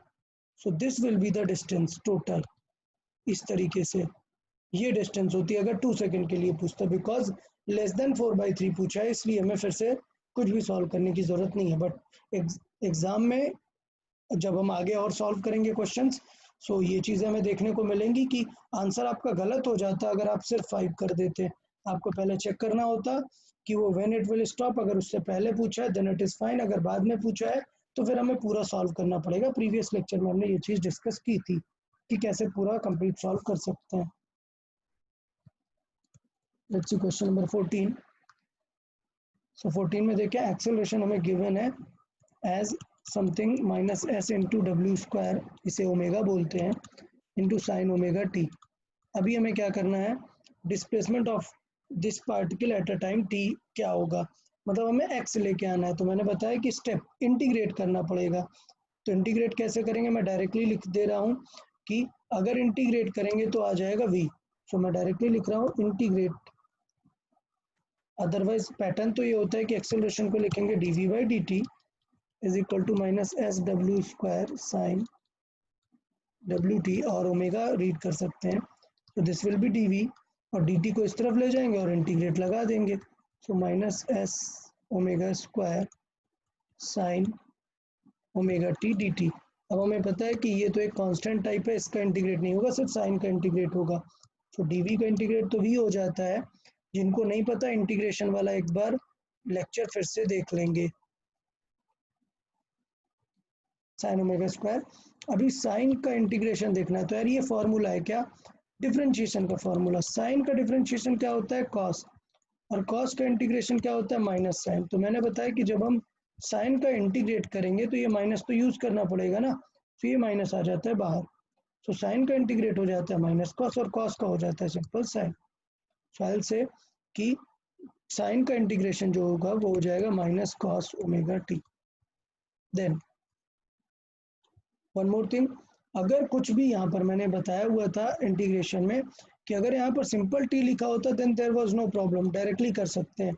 सो this will be the distance total. इस तरीके से ये डिस्टेंस होती है अगर 2 सेकेंड के लिए पूछता. बिकॉज लेस देन 4/3 पूछा है इसलिए हमें फिर से कुछ भी सॉल्व करने की ज़रूरत नहीं है. बट एग्ज़ाम में जब हम आगे और सॉल्व करेंगे क्वेश्चंस, सो ये चीज़ें हमें देखने को मिलेंगी कि आंसर आपका गलत हो जाता अगर आप सिर्फ 5 कर देते. आपको पहले चेक करना होता कि वो व्हेन इट विल स्टॉप, अगर उससे पहले पूछा है देन इट इज़ फाइन, अगर बाद में पूछा है तो फिर हमें पूरा सॉल्व करना पड़ेगा. प्रीवियस लेक्चर में हमने ये चीज़ डिस्कस की थी कि कैसे पूरा कंप्लीट सॉल्व कर सकते हैं. Let's see question number 14. So 14 में देखिए एक्सेलरेशन हमें गिवन है as something minus s into डब्ल्यू स्क्वायर, इसे ओमेगा बोलते हैं, इंटू साइन ओमेगा टी. अभी हमें क्या करना है, displacement of this particle at a time T क्या होगा, मतलब हमें एक्स लेके आना है. तो मैंने बताया कि स्टेप इंटीग्रेट करना पड़ेगा. तो इंटीग्रेट कैसे करेंगे, मैं डायरेक्टली लिख दे रहा हूँ कि अगर इंटीग्रेट करेंगे तो आ जाएगा v. सो मैं डायरेक्टली लिख रहा हूँ इंटीग्रेट. अदरवाइज पैटर्न तो ये होता है कि एक्सेलरेशन को लिखेंगे dv by dt is equal to minus S W square sine W T, और ओमेगा रीड कर सकते हैं. तो दिस विल बी dv और dt को इस तरफ ले जाएंगे और इंटीग्रेट लगा देंगे. So minus S omega square sine omega T D T. अब हमें पता है कि ये तो एक कांस्टेंट टाइप है, इसका इंटीग्रेट नहीं होगा, सिर्फ साइन का इंटीग्रेट होगा. तो डीवी का इंटीग्रेट तो v हो जाता है. जिनको नहीं पता इंटीग्रेशन वाला एक बार लेक्चर फिर से देख लेंगे. Sine omega square. अभी साइन का इंटीग्रेशन देखना है तो यार ये फॉर्मूला है क्या, डिफरेंशिएशन का फॉर्मूला. साइन का डिफरेंशिएशन क्या होता है, कॉस, और कॉस का इंटीग्रेशन क्या होता है, माइनस साइन. तो मैंने बताया कि जब हम साइन का इंटीग्रेट करेंगे तो ये माइनस तो यूज करना पड़ेगा ना, तो ये माइनस आ जाता है बाहर. तो साइन का इंटीग्रेट हो जाता है माइनस कॉस और कॉस का हो जाता है सिंपल साइन. फाइल से कि साइन का इंटीग्रेशन जो होगा वो हो जाएगा minus cos omega t. Then one more thing, अगर कुछ भी यहाँ पर मैंने बताया हुआ था इंटीग्रेशन में कि अगर यहाँ पर सिंपल टी लिखा होता then there was no problem, directly कर सकते हैं.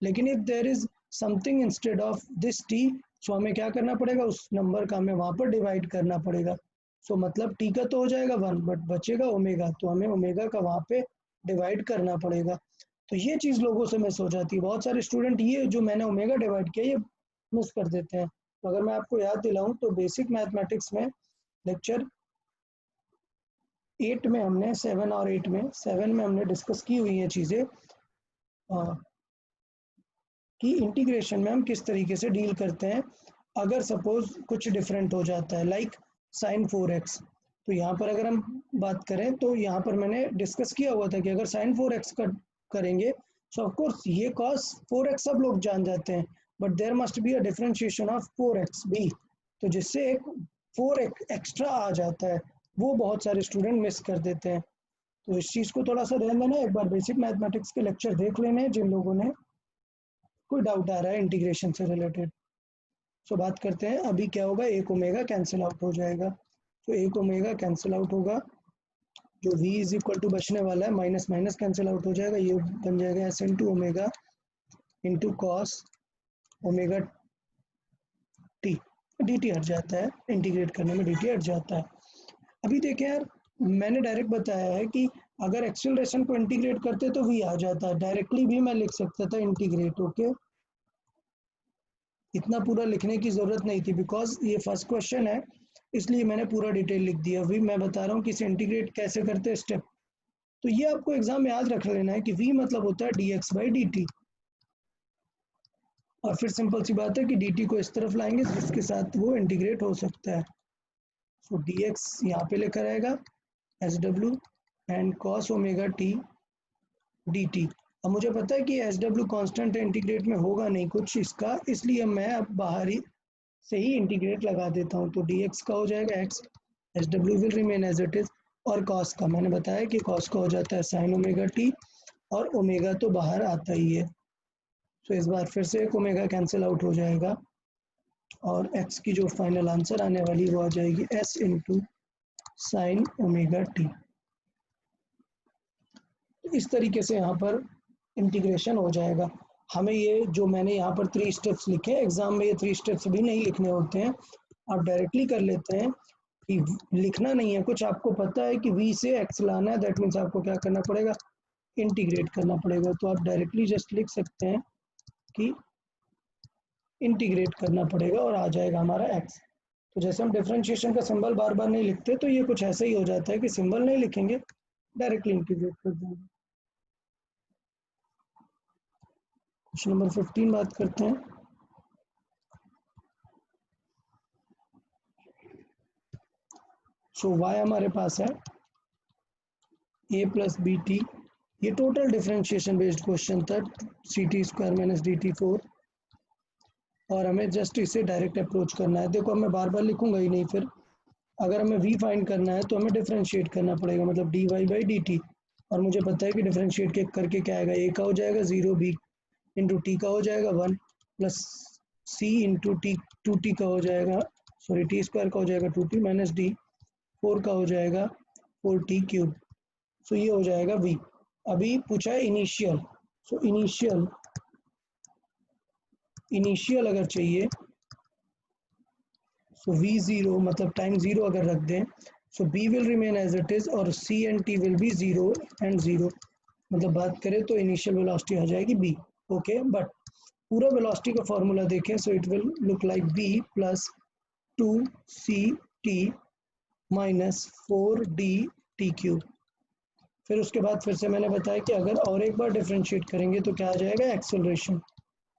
लेकिन if there is something instead of this t, so हमें क्या करना पड़ेगा, उस नंबर का हमें वहाँ पर डिवाइड करना पड़ेगा. सो मतलब टी का तो हो जाएगा 1 बट बचेगा ओमेगा, तो हमें ओमेगा का वहाँ पे डिवाइड करना पड़ेगा. तो ये चीज़ लोगों से मिस हो जाती है. बहुत सारे स्टूडेंट ये जो मैंने ओमेगा डिवाइड किया ये मिस कर देते हैं. तो अगर मैं आपको याद दिलाऊं तो बेसिक मैथमेटिक्स में लेक्चर 8 में हमने 7 और 8 में 7 में हमने डिस्कस की हुई हैं चीज़ें कि इंटीग्रेशन में हम किस तरीके से डील करते हैं अगर सपोज कुछ डिफरेंट हो जाता है, लाइक साइन 4x. तो यहाँ पर अगर हम बात करें तो यहाँ पर मैंने डिस्कस किया हुआ था कि अगर साइन 4x का करेंगे सो ऑफ कोर्स ये cos 4x सब लोग जान जाते हैं, but there must be a differentiation of 4x भी, तो जिससे एक 4x एक्स्ट्रा आ जाता है, वो बहुत सारे स्टूडेंट मिस कर देते हैं। तो इस चीज़ को थोड़ा सा ध्यान देना, एक बार बेसिक मैथमेटिक्स के लेक्चर देख लेने हैं जिन लोगों ने कोई डाउट आ रहा है इंटीग्रेशन से रिलेटेड। सो बात करते हैं अभी क्या होगा, एक ओमेगा कैंसिल आउट हो जाएगा, तो एक ओमेगा कैंसिल आउट होगा, जो v इज इक्वल टू बचने वाला है माइनस माइनस कैंसिल आउट हो जाएगा, ये बन जाएगा s into omega into cos omega T, D T हट जाता है, इंटीग्रेट करने में डी टी हट जाता है। अभी देखें यार, मैंने डायरेक्ट बताया है कि अगर एक्सेलरेशन को इंटीग्रेट करते तो v आ जाता है, डायरेक्टली भी मैं लिख सकता था इंटीग्रेट, ओके, इतना पूरा लिखने की ज़रूरत नहीं थी, बिकॉज ये फर्स्ट क्वेश्चन है इसलिए मैंने पूरा डिटेल लिख दिया। अभी मैं बता रहा हूँ कि इसे इंटीग्रेट कैसे करते हैं स्टेप। तो ये आपको एग्जाम में याद रख लेना है कि v मतलब होता है dx बाई dt, और फिर सिंपल सी बात है कि dt को इस तरफ लाएंगे जिसके साथ वो इंटीग्रेट हो सकता है। सो dx यहाँ पे लिखा रहेगा S W and cos omega T dt। अब मुझे पता है कि एस डब्ल्यू कॉन्स्टेंट है, इंटीग्रेट में होगा नहीं कुछ इसका, इसलिए मैं अब बाहर ही से ही इंटीग्रेट लगा देता हूँ, तो dx का हो जाएगा x, एस डब्ल्यू will remain as it is, और cos का मैंने बताया कि cos का हो जाता है साइन ओमेगा टी, और ओमेगा तो बाहर आता ही है, तो इस बार फिर से एक ओमेगा कैंसिल आउट हो जाएगा, और x की जो फाइनल आंसर आने वाली वो आ जाएगी s into sine omega T. इस तरीके से यहाँ पर इंटीग्रेशन हो जाएगा। हमें ये जो मैंने यहाँ पर 3 स्टेप्स लिखे हैं, एग्जाम में ये 3 स्टेप्स भी नहीं लिखने होते हैं, आप डायरेक्टली कर लेते हैं कि लिखना नहीं है कुछ, आपको पता है कि v से x लाना है, दैट मीन्स आपको क्या करना पड़ेगा, इंटीग्रेट करना पड़ेगा, तो आप डायरेक्टली जस्ट लिख सकते हैं कि इंटीग्रेट करना पड़ेगा और आ जाएगा हमारा x। तो जैसे हम डिफरेंशिएशन का सिंबल बार बार नहीं लिखते, तो ये कुछ ऐसा ही हो जाता है कि सिंबल नहीं लिखेंगे, डायरेक्टली इंटीग्रेट कर देंगे। क्वेश्चन नंबर 15 बात करते हैं। सो y हमारे पास है a प्लस बी टी, ये टोटल डिफरेंशिएशन बेस्ड क्वेश्चन था, c t square minus d t 4, और हमें जस्ट इसे डायरेक्ट अप्रोच करना है। देखो मैं बार बार लिखूंगा ही नहीं, फिर अगर हमें v फाइंड करना है तो हमें डिफरेंशिएट करना पड़ेगा, मतलब dy बाई डी टी, और मुझे पता है कि डिफरेंशिएट करके क्या आएगा, a का हो जाएगा 0, b इंटू टी का हो जाएगा 1, plus c into T 2t का हो जाएगा, सॉरी टी स्क्वायर का हो जाएगा 2t माइनस डी 4 का हो जाएगा 4t क्यूब। सो ये हो जाएगा v। अभी पूछा है इनिशियल, सो इनिशियल अगर चाहिए, सो v0 मतलब टाइम 0 अगर रख दें, so b will remain as it is, और c and t will be 0 and 0, मतलब बात करें तो इनिशियल वेलोसिटी आ जाएगी b, ओके। बट पूरा वेलोसिटी का फॉर्मूला देखें, सो it will look like b plus 2ct minus 4dt cube. फिर उसके बाद फिर से मैंने बताया कि अगर और एक बार डिफरेंशिएट करेंगे तो क्या आ जाएगा, acceleration,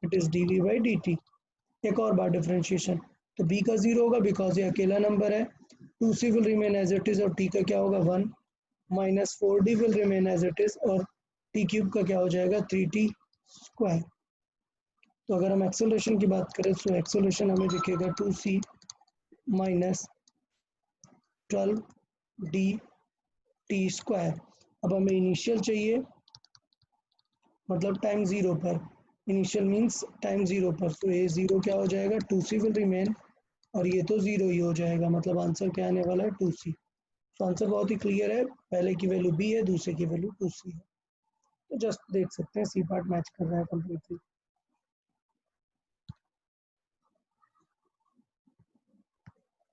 it is dv by dt। एक और बार डिफरेंशिएशन, तो b का 0 होगा बिकॉज ये अकेला नंबर है, 2c will remain as it is, और t का क्या होगा 1, minus 4d will remain as it is, और t क्यूब का क्या हो जाएगा 3t स्क्वायर। तो अगर हम एक्सेलरेशन की बात करें तो एक्सेलरेशन हमें दिखेगा 2c माइनस 12dt स्क्वायर। अब हमें इनिशियल चाहिए, मतलब टाइम 0 पर, इनिशियल मीन्स टाइम 0 पर, तो ये 0 क्या हो जाएगा 2c विल रिमेन, और ये तो 0 ही हो जाएगा, मतलब आंसर क्या आने वाला है 2c। तो आंसर बहुत ही क्लियर है, पहले की वैल्यू b है, दूसरे की वैल्यू 2c है, तो जस्ट देख सकते हैं सी पार्ट मैच कर रहा है कम्प्लीटली।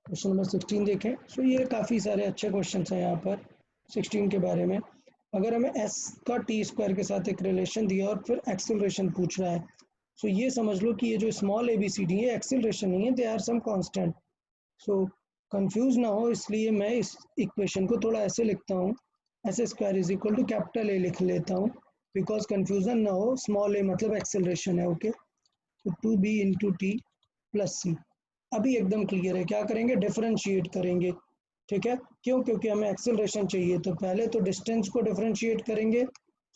क्वेश्चन नंबर 16 देखें। सो ये काफ़ी सारे अच्छे क्वेश्चन हैं यहाँ पर 16 के बारे में। अगर हमें s का टी स्क्वायर के साथ एक रिलेशन दिया और फिर एक्सेलरेशन पूछ रहा है, सो ये समझ लो कि ये जो small a b c d है एक्सेलरेशन नहीं है, they are some constant. So confuse ना हो इसलिए मैं इस इक्वेशन को थोड़ा ऐसे लिखता हूँ, s square is equal to capital a लिख लेता हूँ, बिकॉज कन्फ्यूजन ना हो, स्मॉल ए मतलब एक्सेलरेशन है, ओके। तो 2b इंटू टी प्लस सी, अभी एकदम क्लियर है, क्या करेंगे डिफरेंशिएट करेंगे, ठीक है। क्यों, क्योंकि हमें एक्सेलरेशन चाहिए, तो पहले तो डिस्टेंस को डिफरेंशिएट करेंगे,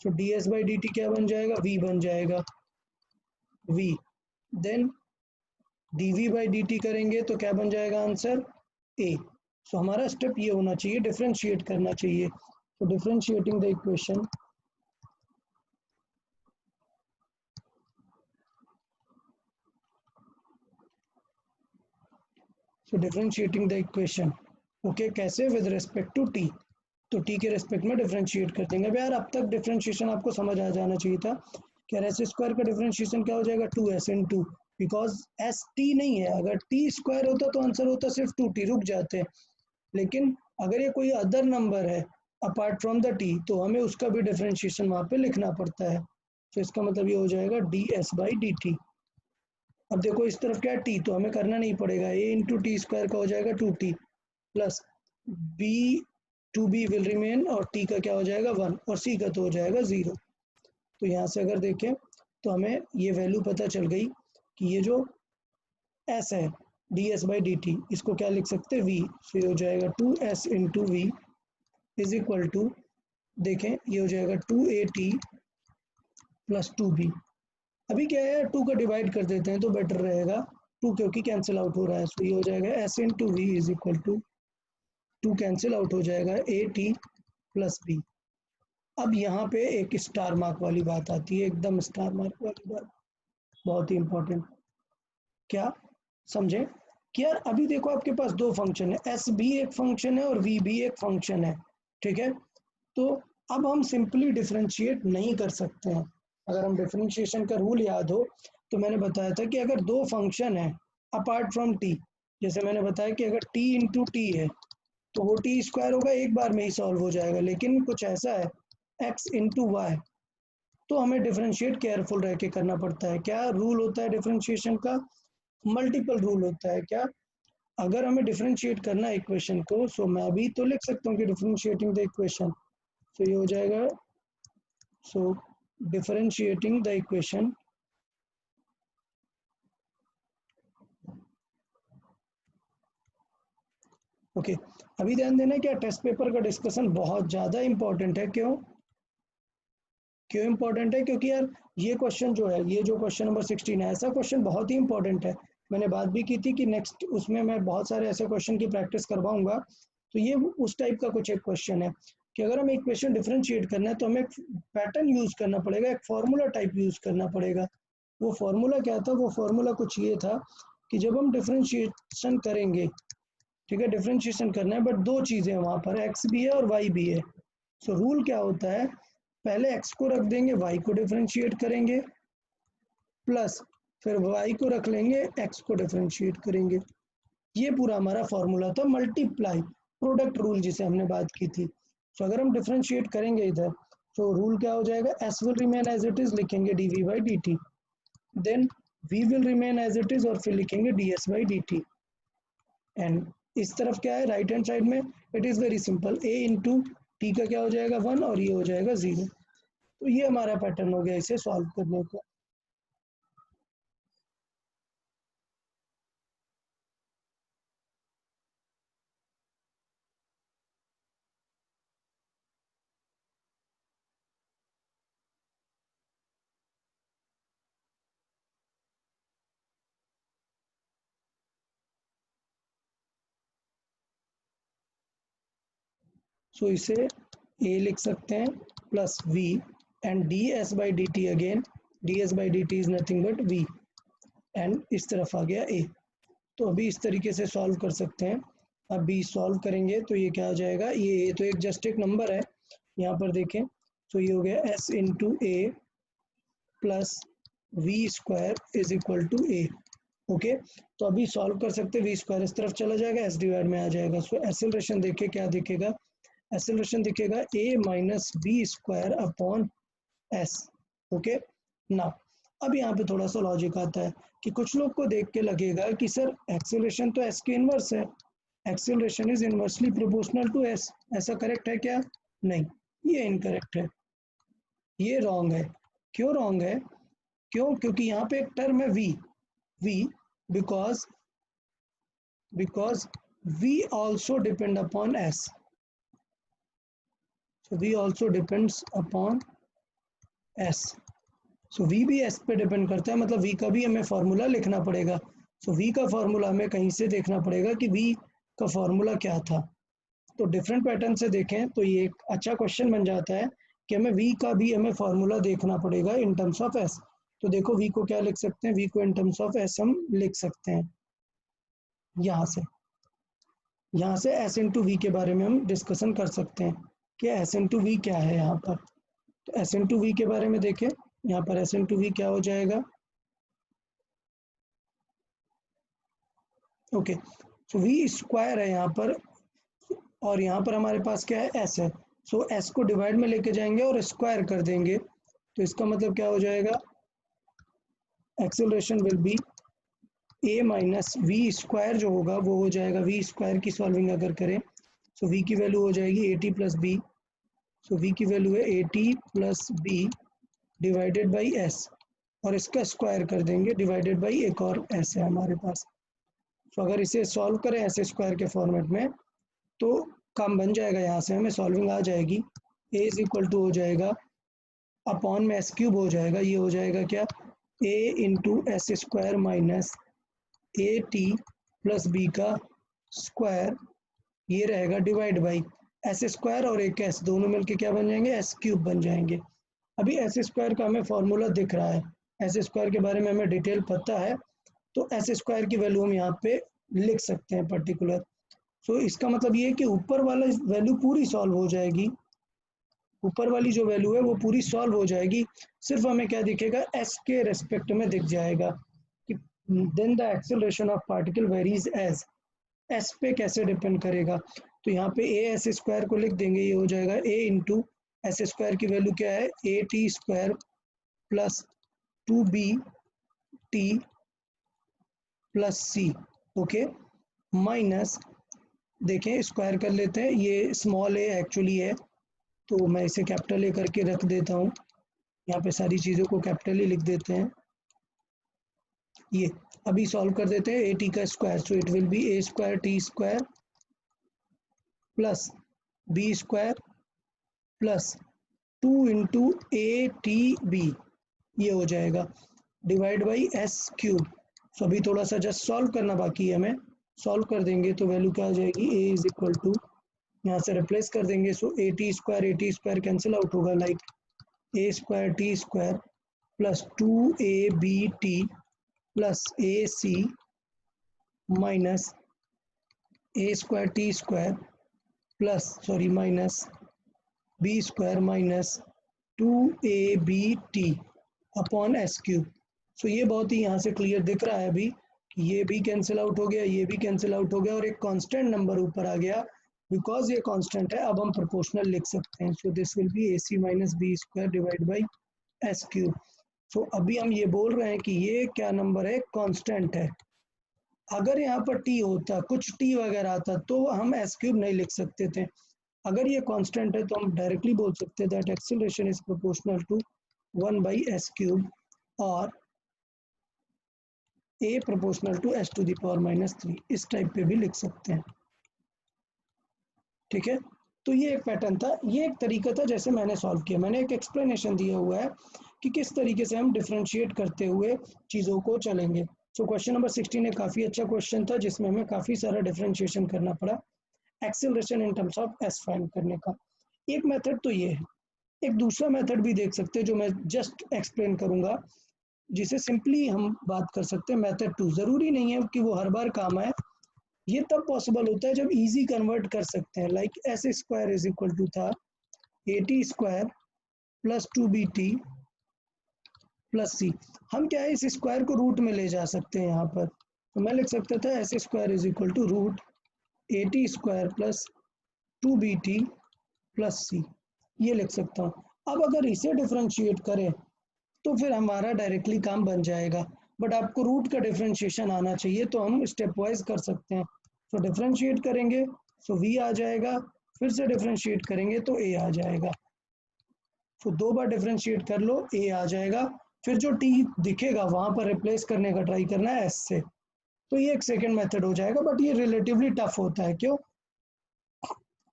so d s by d t क्या बन जाएगा, v बन जाएगा, v। Then d v by d t करेंगे तो क्या बन जाएगा आंसर, a। सो हमारा स्टेप ये होना चाहिए, डिफ्रेंशिएट करना चाहिए। तो differentiating the equation, so differentiating the equation, okay, कैसे, विद रिस्पेक्ट टू t। तो t के रिस्पेक्ट में डिफ्रेंशिएट कर देंगे। अब यार अब तक डिफ्रेंशिएशन आपको समझ आ जाना चाहिए था कि एस स्क्वायर का डिफ्रेंशिएशन क्या हो जाएगा, 2s into, because s t नहीं है, अगर टी स्क्वायर होता तो आंसर होता सिर्फ 2t, रुक जाते। लेकिन अगर ये कोई अदर नंबर है अपार्ट फ्रॉम द टी तो हमें उसका भी डिफ्रेंशिएशन वहाँ पे लिखना पड़ता है। तो इसका मतलब ये हो जाएगा D s by d T. अब देखो इस तरफ क्या है टी, तो हमें करना नहीं पड़ेगा, ए इंटू टी स्क्वायर का हो जाएगा 2t plus b, 2b will remain, और t का क्या हो जाएगा 1, और c का तो हो जाएगा 0। तो यहाँ से अगर देखें तो हमें ये वैल्यू पता चल गई कि ये जो s है D s by d T, इसको क्या लिख सकते हैं, v। तो ये हो जाएगा 2s into v is equal to, देखें ये हो जाएगा 2at प्लस 2b। अभी क्या है 2 का डिवाइड कर देते हैं तो बेटर रहेगा, 2 क्योंकि कैंसिल आउट हो रहा है। तो ये हो जाएगा s into v is equal to 2 cancel out हो जाएगा at प्लस b। अब यहाँ पे एक स्टार मार्क वाली बात आती है, एकदम स्टार मार्क वाली बात, बहुत ही इंपॉर्टेंट। क्या समझे कि यार अभी देखो आपके पास दो फंक्शन है, एस भी एक फंक्शन है और वी भी एक फंक्शन है, ठीक है। तो अब हम सिंपली डिफरेंशिएट नहीं कर सकते हैं। अगर हम डिफरेंशिएशन का रूल याद हो तो मैंने बताया था कि अगर दो फंक्शन है अपार्ट फ्रॉम टी, जैसे मैंने बताया कि अगर टी इंटू टी है तो वो टी स्क्वायर होगा, एक बार में ही सॉल्व हो जाएगा। लेकिन कुछ ऐसा है एक्स इंटू वाई, तो हमें डिफरेंशिएट केयरफुल रह के करना पड़ता है। क्या रूल होता है डिफरेंशिएशन का, मल्टीपल रूल होता है। क्या, अगर हमें डिफरेंशिएट करना है इक्वेशन को, सो मैं अभी तो लिख सकता हूँ कि डिफरेंशिएटिंग द इक्वेशन, सो ये हो जाएगा, सो डिफरेंशिएटिंग द इक्वेशन, ओके। अभी ध्यान देना क्या, टेस्ट पेपर का डिस्कशन बहुत ज़्यादा इंपॉर्टेंट है। क्यों क्यों इंपॉर्टेंट है, क्योंकि यार ये क्वेश्चन जो है, ये जो क्वेश्चन नंबर 16 है, ऐसा क्वेश्चन बहुत ही इंपॉर्टेंट है। मैंने बात भी की थी कि नेक्स्ट उसमें मैं बहुत सारे ऐसे क्वेश्चन की प्रैक्टिस करवाऊंगा। तो ये उस टाइप का कुछ एक क्वेश्चन है कि अगर हमें इक्वेशन डिफरेंशिएट करना है तो हमें एक पैटर्न यूज करना पड़ेगा, एक फॉर्मूला टाइप यूज करना पड़ेगा। वो फॉर्मूला क्या था, वो फॉर्मूला कुछ ये था कि जब हम डिफरेंशिएशन करेंगे, ठीक है, डिफरेंशिएशन करना है, बट दो चीज़ें वहाँ पर, एक्स भी है और वाई भी है। सो रूल क्या होता है, पहले x को रख देंगे, y को डिफरेंशिएट करेंगे, प्लस फिर y को रख लेंगे, x को डिफरेंशिएट करेंगे। ये पूरा हमारा फॉर्मूला था, मल्टीप्लाई प्रोडक्ट रूल जिसे हमने बात की थी। तो अगर हम डिफरेंशिएट करेंगे इधर तो रूल क्या हो जाएगा, s will remain as it is, लिखेंगे dv by dt, then v will remain as it is और फिर लिखेंगे ds बाई dt। एंड इस तरफ क्या है राइट हैंड साइड में, it is very simple, a into t का क्या हो जाएगा 1 और ये हो जाएगा 0। तो ये हमारा पैटर्न हो गया इसे सॉल्व करने का। सो इसे a लिख सकते हैं plus v and D s by d T, again D s by d t is nothing but v, and इस तरफ आ गया a। तो अभी इस तरीके से सॉल्व कर सकते हैं। अब b सॉल्व करेंगे तो ये क्या हो जाएगा, ये a तो एक जस्ट एक नंबर है, यहाँ पर देखें तो ये हो गया s इंटू a plus v square is equal to a, okay. तो अभी सॉल्व कर सकते हैं, वी स्क्वायर इस तरफ चला जाएगा, एस डिवाइड में आ जाएगा। सो एक्सेलरेशन देखिए क्या दिखेगा, एक्सेलरेशन दिखेगा a minus b square upon s, okay ना। अब यहाँ पे थोड़ा सा लॉजिक आता है कि कुछ लोग को देख के लगेगा कि सर एक्सेलरेशन तो एस के इनवर्स है, acceleration is inversely proportional to s, ऐसा करेक्ट है क्या, नहीं, ये इनकरेक्ट है, ये रॉन्ग है। क्यों रॉन्ग है, क्यों, क्योंकि यहाँ पे एक टर्म है v because v also depend upon s, so v also depends upon s. So v भी एस पे डिपेंड करता है, मतलब वी का भी हमें फॉर्मूला लिखना पड़ेगा। सो वी का फॉर्मूला हमें कहीं से देखना पड़ेगा कि वी का फॉर्मूला क्या था। तो डिफरेंट पैटर्न से देखें तो ये एक अच्छा क्वेश्चन बन जाता है कि हमें वी का भी हमें फॉर्मूला देखना पड़ेगा इन टर्म्स ऑफ एस। तो देखो वी को क्या लिख सकते हैं, वी को इन टर्म्स ऑफ एस हम लिख सकते हैं यहाँ से एस इंटू वी के बारे में हम डिस्कशन कर सकते हैं कि एस इंटू वी क्या है यहाँ पर। तो एस इंटू वी के बारे में देखें, यहाँ पर एस इंटू वी क्या हो जाएगा, ओके। सो वी स्क्वायर है यहाँ पर, और यहाँ पर हमारे पास क्या है, एस है। सो एस को डिवाइड में लेके जाएंगे और स्क्वायर कर देंगे, तो इसका मतलब क्या हो जाएगा, acceleration will be a minus v square जो होगा वो हो जाएगा, वी स्क्वायर की सॉल्विंग अगर करें सो वी की वैल्यू हो जाएगी a t plus b. So v की वैल्यू है a t plus b divided by s, और इसका स्क्वायर कर देंगे डिवाइडेड बाई एक और एस है हमारे पास। तो अगर इसे सॉल्व करें ऐसे स्क्वायर के फॉर्मेट में तो काम बन जाएगा, यहाँ से हमें सॉल्विंग आ जाएगी। ए इज इक्वल टू हो जाएगा अपॉन में एस क्यूब हो जाएगा, ये हो जाएगा क्या, a into s square minus a t plus b का स्क्वायर, ये रहेगा डिवाइड बाई एस स्क्वायर और एक एस दोनों मिलके क्या बन जाएंगे, एस क्यूब बन जाएंगे। अभी एस स्क्वायर का हमें फॉर्मूला दिख रहा है, एस स्क्वायर के बारे में हमें डिटेल पता है, तो एस स्क्वायर की वैल्यू हम यहाँ पे लिख सकते हैं पर्टिकुलर। सो इसका मतलब ये है कि ऊपर वाला वैल्यू पूरी सॉल्व हो जाएगी, ऊपर वाली जो वैल्यू है वो पूरी सॉल्व हो जाएगी, सिर्फ हमें क्या दिखेगा, एस के रेस्पेक्ट में दिख जाएगा कि then the acceleration of particle varies as, s पे कैसे डिपेंड करेगा। तो यहाँ पे ए एस स्क्वायर को लिख देंगे, ये हो जाएगा ए इंटू एस स्क्वायर की वैल्यू क्या है, a t square plus two b t plus c, okay, minus, देखें स्क्वायर कर लेते हैं, ये स्मॉल ए एक्चुअली है तो मैं इसे कैपिटल ए करके रख देता हूँ, यहाँ पे सारी चीज़ों को कैपिटल ही लिख देते हैं। ये अभी सॉल्व कर देते हैं, ए टी का square, so it will be a square t square plus b square plus two into a t b, ये हो जाएगा divide by s cube. So अभी थोड़ा सा जस्ट सॉल्व करना बाकी है हमें, सॉल्व कर देंगे तो वैल्यू क्या आ जाएगी, ए इज इक्वल टू, यहाँ से रिप्लेस कर देंगे, so a t square cancel out होगा, like a square t square plus two a b t plus a c minus a square t square plus sorry minus b square minus two a b t upon s cube. So ये बहुत ही यहाँ से क्लियर दिख रहा है अभी कि ये भी कैंसिल आउट हो गया, ये भी कैंसिल आउट हो गया और एक कांस्टेंट नंबर ऊपर आ गया, बिकॉज ये कांस्टेंट है अब हम प्रोपोर्शनल लिख सकते हैं। So this will be a c minus b square divide by s cube. So अभी हम ये बोल रहे हैं कि ये क्या नंबर है, कांस्टेंट है। अगर यहाँ पर टी होता, कुछ टी वगैरह आता तो हम एस क्यूब नहीं लिख सकते थे, अगर ये कांस्टेंट है तो हम डायरेक्टली बोल सकते हैं that acceleration is proportional to 1 by s cube और a proportional to s to the power minus 3, इस टाइप पे भी लिख सकते हैं, ठीक है। तो ये एक पैटर्न था, ये एक तरीका था जैसे मैंने सॉल्व किया, मैंने एक एक्सप्लेनेशन दिया हुआ है कि किस तरीके से हम डिफ्रेंशिएट करते हुए चीज़ों को चलेंगे। सो क्वेश्चन नंबर 16 एक काफ़ी अच्छा क्वेश्चन था जिसमें हमें काफ़ी सारा डिफ्रेंशिएशन करना पड़ा acceleration in terms of S find करने का। एक मेथड तो ये है, एक दूसरा मेथड भी देख सकते हैं जो मैं जस्ट एक्सप्लेन करूंगा, जिसे सिंपली हम बात कर सकते हैं मेथड 2। ज़रूरी नहीं है कि वो हर बार काम आए, ये तब पॉसिबल होता है जब इजी कन्वर्ट कर सकते हैं, like s square is equal to था a t square plus two b t plus c. हम क्या है इस स्क्वायर को रूट में ले जा सकते हैं यहाँ पर, तो मैं लिख सकता था s square is equal to root a t square plus two b t plus c, ये लिख सकता हूँ। अब अगर इसे डिफ्रेंशिएट करें तो फिर हमारा डायरेक्टली काम बन जाएगा, बट आपको रूट का डिफ्रेंशिएशन आना चाहिए, तो हम स्टेप वाइज कर सकते हैं। सो डिफ्रेंशिएट करेंगे सो वी आ जाएगा, फिर से डिफ्रेंशिएट करेंगे तो ए आ जाएगा। सो दो बार डिफ्रेंशिएट कर लो, ए आ जाएगा, फिर जो टी दिखेगा वहां पर रिप्लेस करने का ट्राई करना है एस से, तो ये एक सेकेंड मेथड हो जाएगा, बट ये रिलेटिवली टफ होता है। क्यों?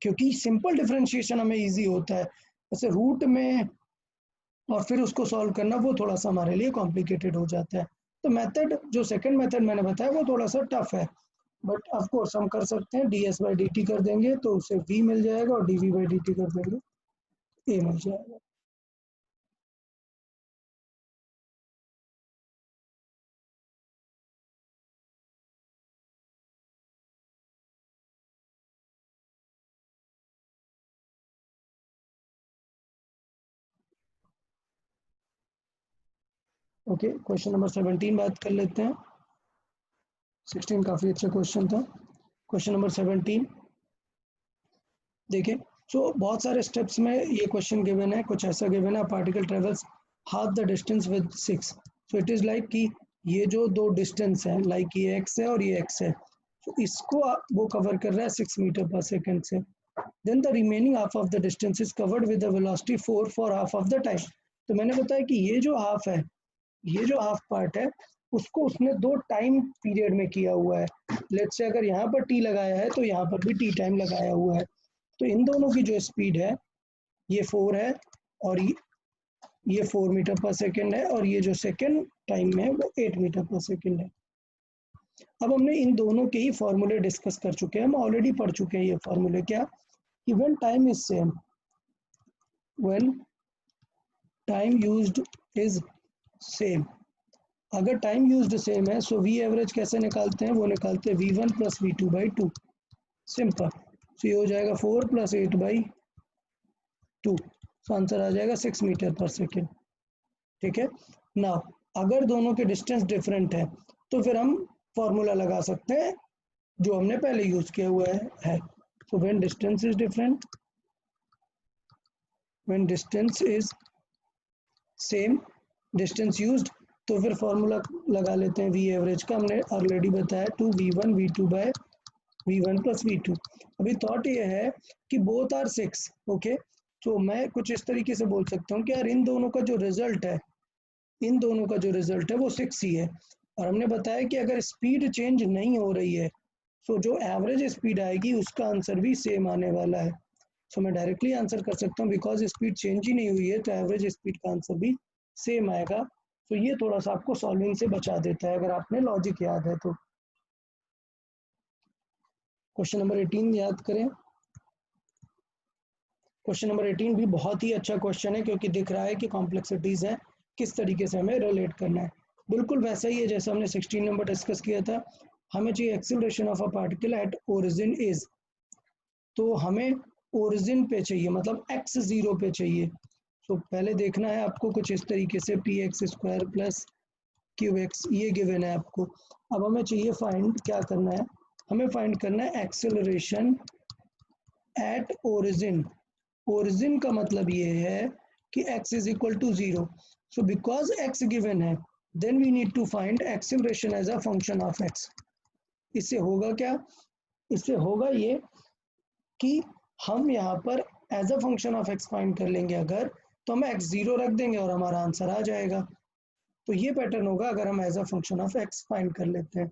क्योंकि सिंपल डिफ्रेंशिएशन हमें इजी होता है, जैसे रूट में और फिर उसको सॉल्व करना वो थोड़ा सा हमारे लिए कॉम्प्लिकेटेड हो जाता है। तो मेथड जो सेकंड मेथड मैंने बताया वो थोड़ा सा टफ है, बट ऑफ कोर्स हम कर सकते हैं। ds बाई डी टी कर देंगे तो उसे v मिल जाएगा, और dv बाई डी टी कर देंगे a मिल जाएगा। ओके, क्वेश्चन नंबर 17 बात कर लेते हैं। 16 काफ़ी अच्छा क्वेश्चन था। क्वेश्चन नंबर 17 देखिए, सो बहुत सारे स्टेप्स में ये क्वेश्चन गिवन है। कुछ ऐसा गिवन है, particle travels half the distance with 6। So it is like कि ये जो दो डिस्टेंस है, लाइक ये x है और ये x है, तो इसको वो कवर कर रहा है 6 मीटर पर सेकेंड से। Then the remaining half of the distance is covered with the velocity 4 for half of the time. तो मैंने बताया कि ये जो हाफ है, ये जो हाफ पार्ट है, उसको उसने दो टाइम पीरियड में किया हुआ है। लेट्स से अगर यहाँ पर t लगाया है तो यहाँ पर भी t टाइम लगाया हुआ है। तो इन दोनों की जो स्पीड है ये 4 है, और ये 4 मीटर पर सेकेंड है, और ये जो सेकेंड टाइम है वो 8 मीटर पर सेकेंड है। अब हमने इन दोनों के ही फॉर्मूले डिस्कस कर चुके हैं, हम ऑलरेडी पढ़ चुके हैं ये फॉर्मूले। क्या कि when time is same, when time used is same, अगर टाइम यूज्ड सेम है सो वी एवरेज कैसे निकालते हैं, वो निकालते हैं v1 plus v2 by 2। Simple. सो ये हो जाएगा 4 प्लस 8 बाई 2। सो आंसर आ जाएगा 6 मीटर पर सेकेंड। ठीक है ना। अगर दोनों के डिस्टेंस डिफरेंट है तो फिर हम फॉर्मूला लगा सकते हैं जो हमने पहले यूज किया हुआ है। So when distance is different, when distance is same, distance used, तो फिर फॉर्मूला लगा लेते हैं वी एवरेज का। हमने ऑलरेडी बताया 2v1 v2 bye v1 plus v2। अभी थॉट ये है कि बोथ आर 6। ओके, तो मैं कुछ इस तरीके से बोल सकता हूँ कि यार इन दोनों का जो रिजल्ट है, इन दोनों का जो रिजल्ट है वो 6 ही है। और हमने बताया कि अगर स्पीड चेंज नहीं हो रही है तो जो एवरेज स्पीड आएगी उसका आंसर भी सेम आने वाला है। सो मैं डायरेक्टली आंसर कर सकता हूँ, बिकॉज स्पीड चेंज ही नहीं हुई है तो एवरेज स्पीड का आंसर भी सेम आएगा। तो ये थोड़ा सा आपको सॉल्विंग से बचा देता है अगर आपने लॉजिक याद है तो। क्वेश्चन नंबर 18 याद करें। क्वेश्चन नंबर 18 भी बहुत ही अच्छा क्वेश्चन है, क्योंकि दिख रहा है कि कॉम्प्लेक्सिटीज है, किस तरीके से हमें रिलेट करना है। बिल्कुल वैसा ही है जैसा हमने 16 नंबर डिस्कस किया था। हमें चाहिए acceleration of a particle at origin is, तो हमें ओरिजिन पे चाहिए, मतलब x0 पे चाहिए। तो पहले देखना है आपको कुछ इस तरीके से px² प्लस qx ये गिवन है आपको। अब हमें चाहिए फाइंड, क्या करना है, हमें फाइंड करना है एक्सेलरेशन एट ओरिजिन। ओरिजिन का मतलब ये है कि x is equal to 0। So because x given है, then we need to find acceleration as a function of x। इससे होगा क्या, इससे होगा ये कि हम यहाँ पर as a function of x find कर लेंगे अगर, तो हम x0 रख देंगे और हमारा आंसर आ जाएगा। तो ये पैटर्न होगा अगर हम as a function of x find कर लेते हैं।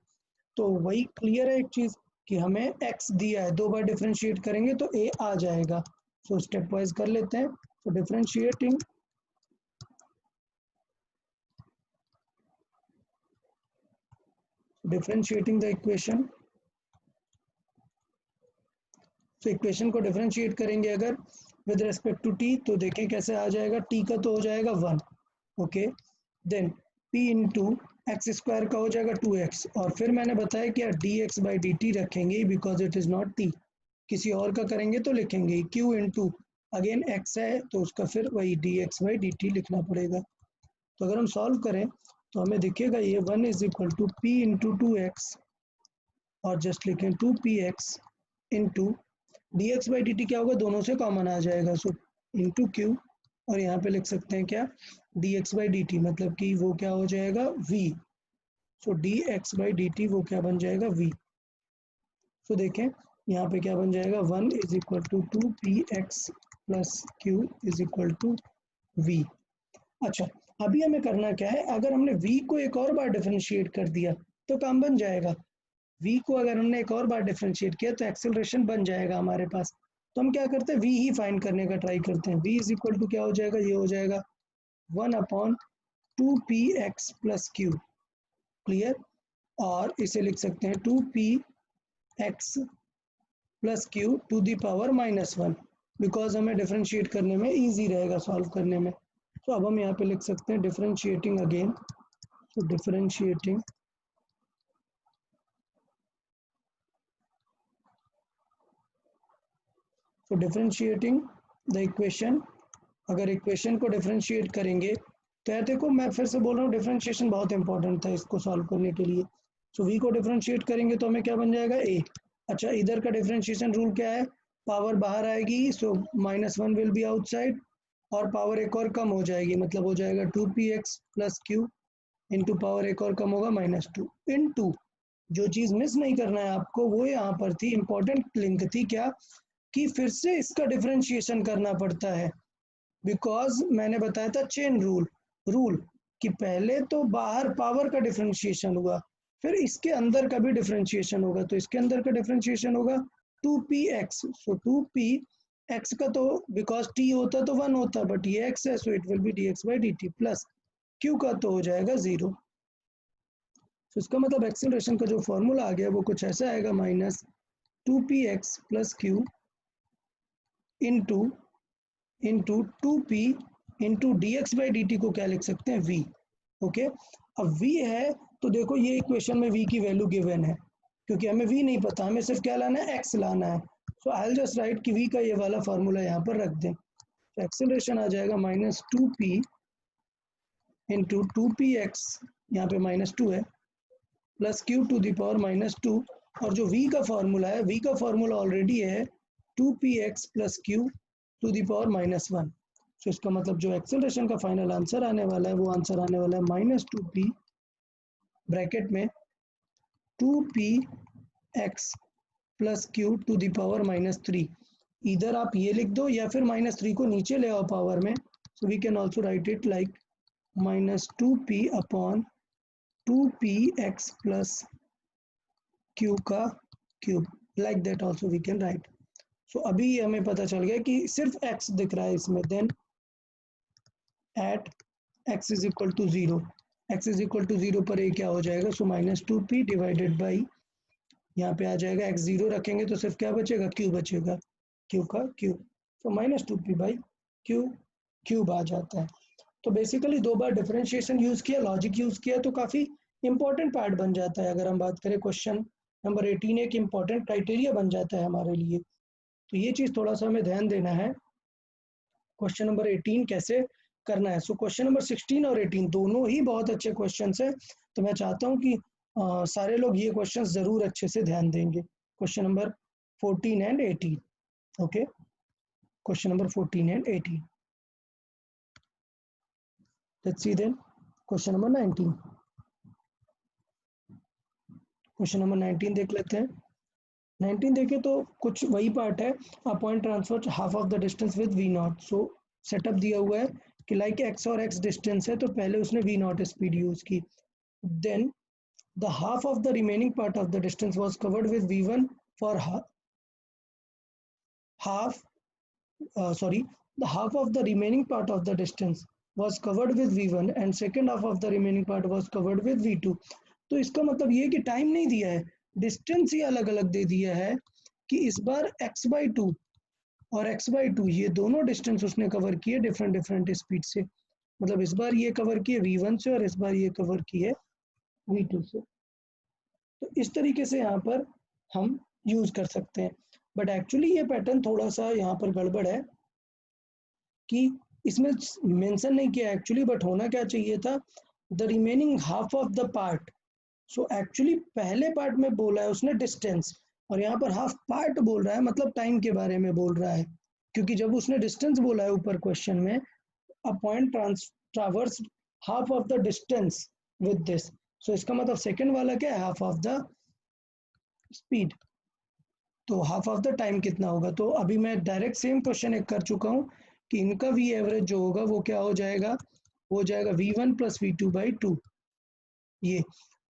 तो वही क्लियर है एक चीज कि हमें x दिया है, दो बार डिफरेंशिएट करेंगे तो a आ जाएगा। सो स्टेप वाइज कर लेते हैं। तो डिफरेंशिएटिंग द इक्वेशन, तो इक्वेशन को डिफरेंशिएट करेंगे अगर विद रिस्पेक्ट टू t, तो देखें कैसे आ जाएगा। t का तो हो जाएगा 1। Okay, then p into x² का हो जाएगा 2x, और फिर मैंने बताया कि dx बाई डी टी रखेंगे because it is not t। किसी और का करेंगे तो लिखेंगे q इंटू अगेन x है तो उसका फिर वही dx बाई डी टी लिखना पड़ेगा। तो अगर हम सॉल्व करें तो हमें दिखेगा ये 1 is equal to p into 2x, और जस्ट लिखें 2px into dx by d t क्या होगा, दोनों से कॉमन आ जाएगा। सो इंटू क्यू, और यहाँ पे लिख सकते हैं क्या, dx बाई डी टी, मतलब कि वो क्या हो जाएगा v। So dx by d T वो क्या बन जाएगा v। सो देखें यहाँ पे क्या बन जाएगा, 1 is equal to 2px plus q is equal to v। अच्छा, अभी हमें करना क्या है, अगर हमने v को एक और बार डिफरेंशिएट कर दिया तो काम बन जाएगा। v को अगर हमने एक और बार डिफरेंशिएट किया तो एक्सेलरेशन बन जाएगा हमारे पास। तो हम क्या करते हैं, v ही फाइंड करने का ट्राई करते हैं। v इज इक्वल टू क्या हो जाएगा, ये हो जाएगा 1/2px प्लस क्यू, क्लियर। और इसे लिख सकते हैं 2px plus q to the power -1, because हमें डिफ्रेंशिएट करने में इजी रहेगा, सॉल्व करने में। तो अब हम यहाँ पे लिख सकते हैं differentiating again, so differentiating the equation. अगर इक्वेशन को डिफ्रेंशिएट करेंगे तो यार देखो, मैं फिर से बोल रहा हूँ, डिफ्रेंशिएशन बहुत इंपॉर्टेंट था इसको सॉल्व करने के लिए। सो v को डिफ्रेंशिएट करेंगे तो हमें क्या बन जाएगा, a। अच्छा, इधर का डिफ्रेंशिएशन रूल क्या है, पावर बाहर आएगी, सो -1 विल बी आउटसाइड, और पावर एक और कम हो जाएगी, मतलब हो जाएगा 2px plus Q into power एक और कम होगा -2 इंटू, जो चीज़ मिस नहीं करना है आपको वो यहाँ पर थी, इंपॉर्टेंट लिंक थी क्या, कि फिर से इसका डिफरेंशिएशन करना पड़ता है, बिकॉज मैंने बताया था चेन रूल कि पहले तो बाहर पावर का डिफरेंशिएशन हुआ, फिर इसके अंदर का भी डिफरेंशिएशन होगा, तो इसके अंदर का डिफरेंशिएशन होगा 2px, सो 2px का तो बिकॉज t होता तो 1 होता, बट ये x है, सो it will B dx/dt, plus q का तो हो जाएगा 0। तो इसका मतलब एक्सेलरेशन का जो फॉर्मूला आ गया वो कुछ ऐसा आएगा, -2px plus Q into 2p into dx/dt को क्या लिख सकते हैं, v। ओके, अब v है तो देखो ये इक्वेशन में v की वैल्यू गिवन है, क्योंकि हमें v नहीं पता, हमें सिर्फ क्या लाना है, x लाना है। So I will just right कि v का ये वाला फॉर्मूला यहाँ पर रख दें, तो एक्सेलरेशन आ जाएगा -2p इंटू 2px, यहाँ पे -2 है, plus q to the power -2, और जो v का फॉर्मूला है, v का फॉर्मूला ऑलरेडी है 2px plus q to the power -1। तो इसका मतलब जो एक्सेलरेशन का फाइनल आंसर आने वाला है वो आंसर आने वाला है -2p ब्रैकेट में 2px plus q to the power -3। इधर आप ये लिख दो या फिर -3 को नीचे ले आओ पावर में, so we can also write it like -2p upon 2px plus q का cube, like that also we can write. So अभी हमें पता चल गया कि सिर्फ x दिख रहा है इसमें, then at x is equal to 0, x is equal to 0 पर ये क्या हो जाएगा, सो -2p डिवाइडेड बाई, यहाँ पे आ जाएगा x 0 रखेंगे तो सिर्फ क्या बचेगा, q बचेगा, q का क्यूब, तो -2p बाई क्यूब आ जाता है। तो बेसिकली 2 बार डिफरेंशिएशन यूज किया, लॉजिक यूज किया, तो काफ़ी इंपॉर्टेंट पार्ट बन जाता है। अगर हम बात करें क्वेश्चन नंबर 18 एक इम्पॉर्टेंट क्राइटेरिया बन जाता है हमारे लिए, तो ये चीज़ थोड़ा सा हमें ध्यान देना है, क्वेश्चन नंबर 18 कैसे करना है। सो क्वेश्चन नंबर 16 और 18 दोनों ही बहुत अच्छे क्वेश्चंस हैं, तो मैं चाहता हूँ कि सारे लोग ये क्वेश्चंस ज़रूर अच्छे से ध्यान देंगे, question number 14 and 18। Okay, question number 14 and 18। Let's see then question number 19। Question number 19 देख लेते हैं। 19 देखें तो कुछ वही पार्ट है, a point transfer half of the distance with v naught. So setup दिया हुआ है कि लाइक x और x डिस्टेंस है, तो पहले उसने वी नॉट स्पीड यूज की, then the half of the remaining part of the distance was covered with v1 for half the half of the remaining part of the distance was covered with v1 and second half of the remaining part was covered with v2। तो इसका मतलब ये कि टाइम नहीं दिया है, डिस्टेंस ही अलग अलग दे दिया है कि इस बार x/2 और x/2 ये दोनों डिस्टेंस उसने कवर किए डिफरेंट स्पीड से, मतलब इस बार ये कवर किए v1 से और इस बार ये कवर किए v2 से। तो इस तरीके से यहाँ पर हम यूज कर सकते हैं, बट एक्चुअली ये पैटर्न थोड़ा सा यहाँ पर गड़बड़ है कि इसमें मेंशन नहीं किया एक्चुअली, बट होना क्या चाहिए था, the remaining half of the part. So actually पहले पार्ट में बोला है उसने डिस्टेंस, और यहाँ पर हाफ पार्ट बोल रहा है, मतलब टाइम के बारे में बोल रहा है, क्योंकि जब उसने डिस्टेंस बोला है ऊपर क्वेश्चन में, a point traverse half of the distance with this, so इसका मतलब सेकंड वाला क्या है, हाफ ऑफ द स्पीड, तो हाफ ऑफ द टाइम कितना होगा। तो अभी मैं डायरेक्ट सेम क्वेश्चन एक कर चुका हूँ कि इनका वी एवरेज जो होगा वो क्या हो जाएगा, वो हो जाएगा v1 प्लस v2/2 ये,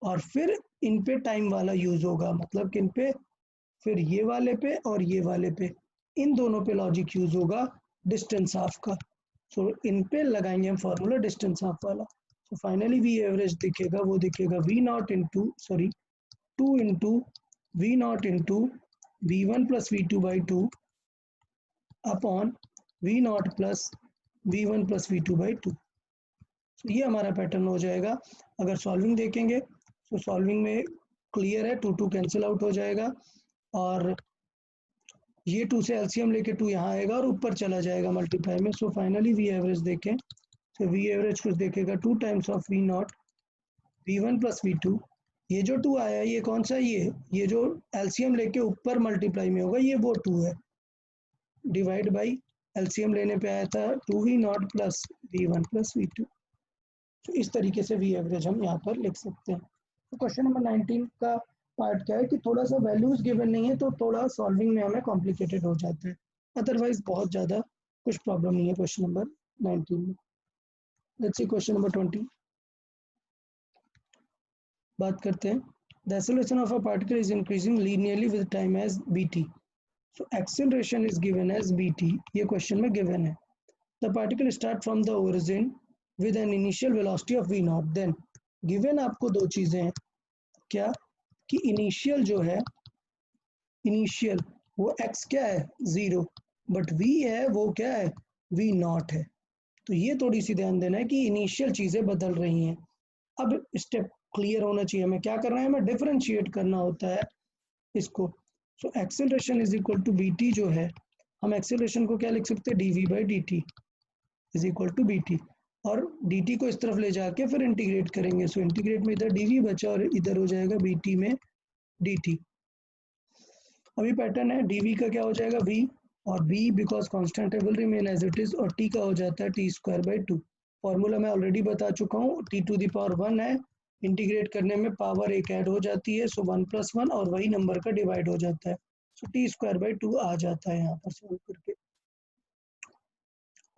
और फिर इन पे टाइम वाला यूज होगा, मतलब किन पे, फिर ये वाले पे और ये वाले पे, इन दोनों पे लॉजिक यूज होगा डिस्टेंस हाफ का। सो इन पे लगाएंगे हम फॉर्मूला डिस्टेंस हाफ वाला। सो फाइनली वी एवरेज दिखेगा, वो दिखेगा v naught into sorry 2 into v naught into v one plus v two by two upon v naught plus v one plus v two by two. ये हमारा पैटर्न हो जाएगा। अगर सॉल्विंग देखेंगे तो सॉल्विंग में क्लियर है, 2 2 कैंसिल आउट हो जाएगा और ये 2 से एलसीएम लेके 2 यहाँ आएगा और ऊपर चला जाएगा मल्टीप्लाई में। सो फाइनली वी एवरेज देखें तो वी एवरेज कुछ देखेगा 2 times of v naught v one plus v two. ये जो 2 आया ये कौन सा, ये जो एलसीएम लेके ऊपर मल्टीप्लाई में होगा ये वो 2 है, डिवाइड बाई एलसीएम लेने पे आया था 2 v naught plus v one plus v two. तो इस तरीके से वी एवरेज हम यहाँ पर लिख सकते हैं। तो क्वेश्चन नंबर 19 का पार्ट क्या है कि थोड़ा सा वैल्यूज गिवन नहीं है तो थोड़ा सॉल्विंग में हमें कॉम्प्लिकेटेड हो जाता है, अदरवाइज बहुत ज़्यादा कुछ प्रॉब्लम नहीं है क्वेश्चन नंबर 19 में। Let's see question number 20। बात करते हैं the acceleration of a particle is increasing linearly with time as bt। So acceleration is given as bt, ये क्वेश्चन में गिवन है। The particle start from the origin with an initial velocity of v naught, then given आपको दो चीजें हैं, क्या कि इनिशियल जो है इनिशियल वो x क्या है 0, बट v है वो क्या है v नॉट है। तो ये थोड़ी सी ध्यान देना है कि इनिशियल चीजें बदल रही हैं। अब स्टेप क्लियर होना चाहिए, हमें क्या करना है, हमें डिफरेंशिएट करना होता है इसको। So acceleration is equal to b t जो है, हम एक्सेलरेशन को क्या लिख सकते हैं, d v by d t is equal to b t, और dt को इस तरफ ले जाके फिर इंटीग्रेट करेंगे। सो इंटीग्रेट में इधर dv बचा और इधर हो जाएगा bt में dt। अभी पैटर्न है dv का क्या हो जाएगा v, और v बिकॉज कांस्टेंट है will remain as it is, और t का हो जाता है टी स्क्वायर बाई 2। फॉर्मूला मैं ऑलरेडी बता चुका हूँ, t टू द पावर 1 है, इंटीग्रेट करने में पावर एक ऐड हो जाती है, सो 1 + 1 और वही नंबर का डिवाइड हो जाता है। सो टी स्क्वायर बाई 2 आ जाता है यहाँ पर सॉल्व करके।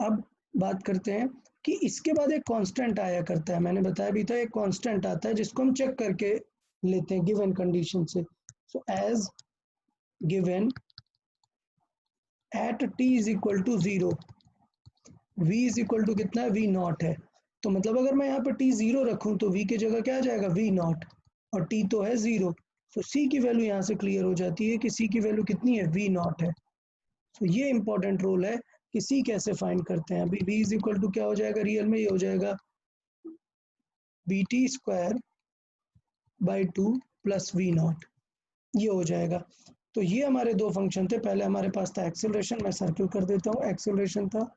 अब बात करते हैं कि इसके बाद एक कांस्टेंट आया करता है, मैंने बताया भी था एक कांस्टेंट आता है जिसको हम चेक करके लेते हैं गिवन कंडीशन से। So as given at t is equal to 0 v is equal to कितना है v नॉट है। तो मतलब अगर मैं यहाँ पर t 0 रखूँ तो v की जगह क्या आ जाएगा v नॉट, और t तो है 0। तो c की वैल्यू यहाँ से क्लियर हो जाती है कि c की वैल्यू कितनी है v नॉट है। तो ये इंपॉर्टेंट रोल है कि c कैसे फाइंड करते हैं। अभी v इज इक्वल टू क्या हो जाएगा, रियल में ये हो जाएगा bt square by 2 plus v naught, ये हो जाएगा। तो ये हमारे दो फंक्शन थे, पहले हमारे पास था एक्सेलरेशन, मैं सर्किल कर देता हूँ, एक्सेलरेशन था,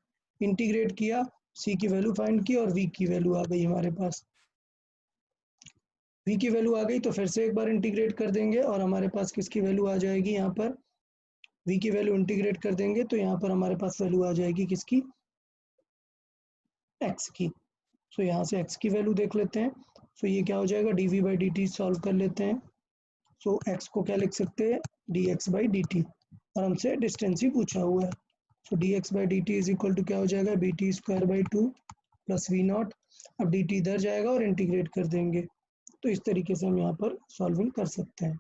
इंटीग्रेट किया, c की वैल्यू फाइंड की और v की वैल्यू आ गई हमारे पास। v की वैल्यू आ गई तो फिर से एक बार इंटीग्रेट कर देंगे और हमारे पास किसकी वैल्यू आ जाएगी, यहाँ पर v की वैल्यू इंटीग्रेट कर देंगे तो यहाँ पर हमारे पास वैल्यू आ जाएगी किसकी, x की। सो यहाँ से x की वैल्यू देख लेते हैं। सो ये क्या हो जाएगा, dv बाई dt सॉल्व कर लेते हैं। सो x को क्या लिख सकते हैं, dx बाई dt, और हमसे डिस्टेंस ही पूछा हुआ है। So dx by dt is equal to क्या हो जाएगा, bt square by 2 plus v naught. अब dt इधर जाएगा और इंटीग्रेट कर देंगे। तो इस तरीके से हम यहाँ पर सॉल्विंग कर सकते हैं।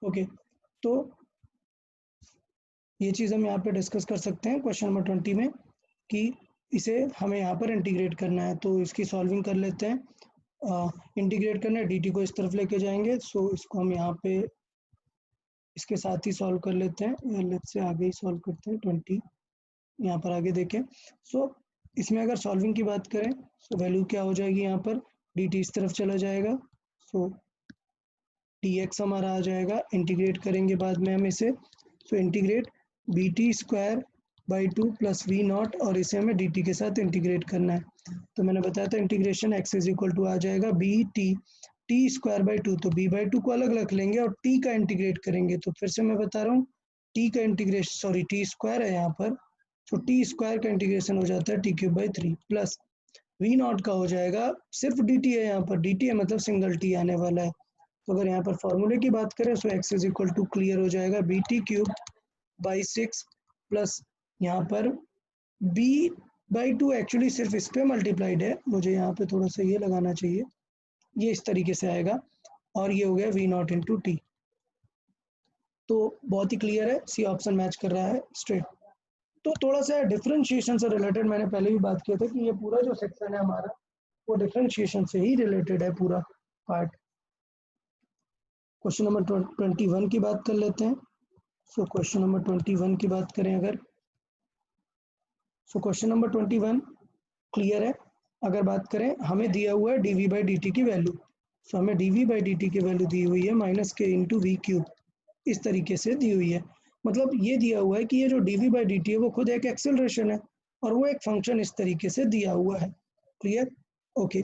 ओके, तो ये चीज़ हम यहाँ पे डिस्कस कर सकते हैं क्वेश्चन नंबर 20 में कि इसे हमें यहाँ पर इंटीग्रेट करना है। तो इसकी सॉल्विंग कर लेते हैं। इंटीग्रेट करना है, dt को इस तरफ लेके जाएंगे। सो इसको हम यहाँ पे इसके साथ ही सॉल्व कर लेते हैं, लेट्स से आगे ही सॉल्व करते हैं 20, यहाँ पर आगे देखें। सो इसमें अगर सॉल्विंग की बात करें तो वैल्यू क्या हो जाएगी, यहाँ पर dt इस तरफ चला जाएगा। सो dx हमारा आ जाएगा, इंटीग्रेट करेंगे बाद में हम इसे। So integrate b t square by 2 plus v naught, और इसे हमें डी टी के साथ इंटीग्रेट करना है। तो मैंने बताया था integration x is equal to आ जाएगा बी टी स्क्वायर बाई 2, तो b बाई 2 को अलग रख लेंगे और t का इंटीग्रेट करेंगे। तो फिर से मैं बता रहा हूँ, t का इंटीग्रेशन, सॉरी टी स्क्वायर है यहाँ पर, तो टी स्क्वायर का इंटीग्रेशन हो जाता है t cube by 3 plus v naught का हो जाएगा, सिर्फ डी टी है यहाँ पर, डी टी है मतलब सिंगल टी आने वाला है। तो अगर यहाँ पर फॉर्मूले की बात करें तो x is equal to clear हो जाएगा b t cube by 6 plus यहाँ पर b बाई 2 एक्चुअली सिर्फ इस पे मल्टीप्लाइड है, मुझे यहाँ पे थोड़ा सा ये लगाना चाहिए, ये इस तरीके से आएगा, और ये हो गया वी नॉट इंटू टी। तो बहुत ही क्लियर है, सी ऑप्शन मैच कर रहा है स्ट्रेट। तो थोड़ा सा डिफरेंशिएशन से रिलेटेड मैंने पहले भी बात किया था कि ये पूरा जो सेक्शन है हमारा वो डिफरेंशिएशन से ही रिलेटेड है पूरा पार्ट। क्वेश्चन नंबर 21 की बात कर लेते हैं। सो क्वेश्चन नंबर 21 की बात करें अगर, सो क्वेश्चन नंबर 21 क्लियर है। अगर बात करें, हमें दिया हुआ है d v by d t की वैल्यू, सो हमें d v by d t की वैल्यू दी हुई है minus k into we cube, इस तरीके से दी हुई है। मतलब ये दिया हुआ है कि ये जो d v by d t है वो खुद एक एक्सेलरेशन है और वो एक फंक्शन इस तरीके से दिया हुआ है। क्लियर? ओके।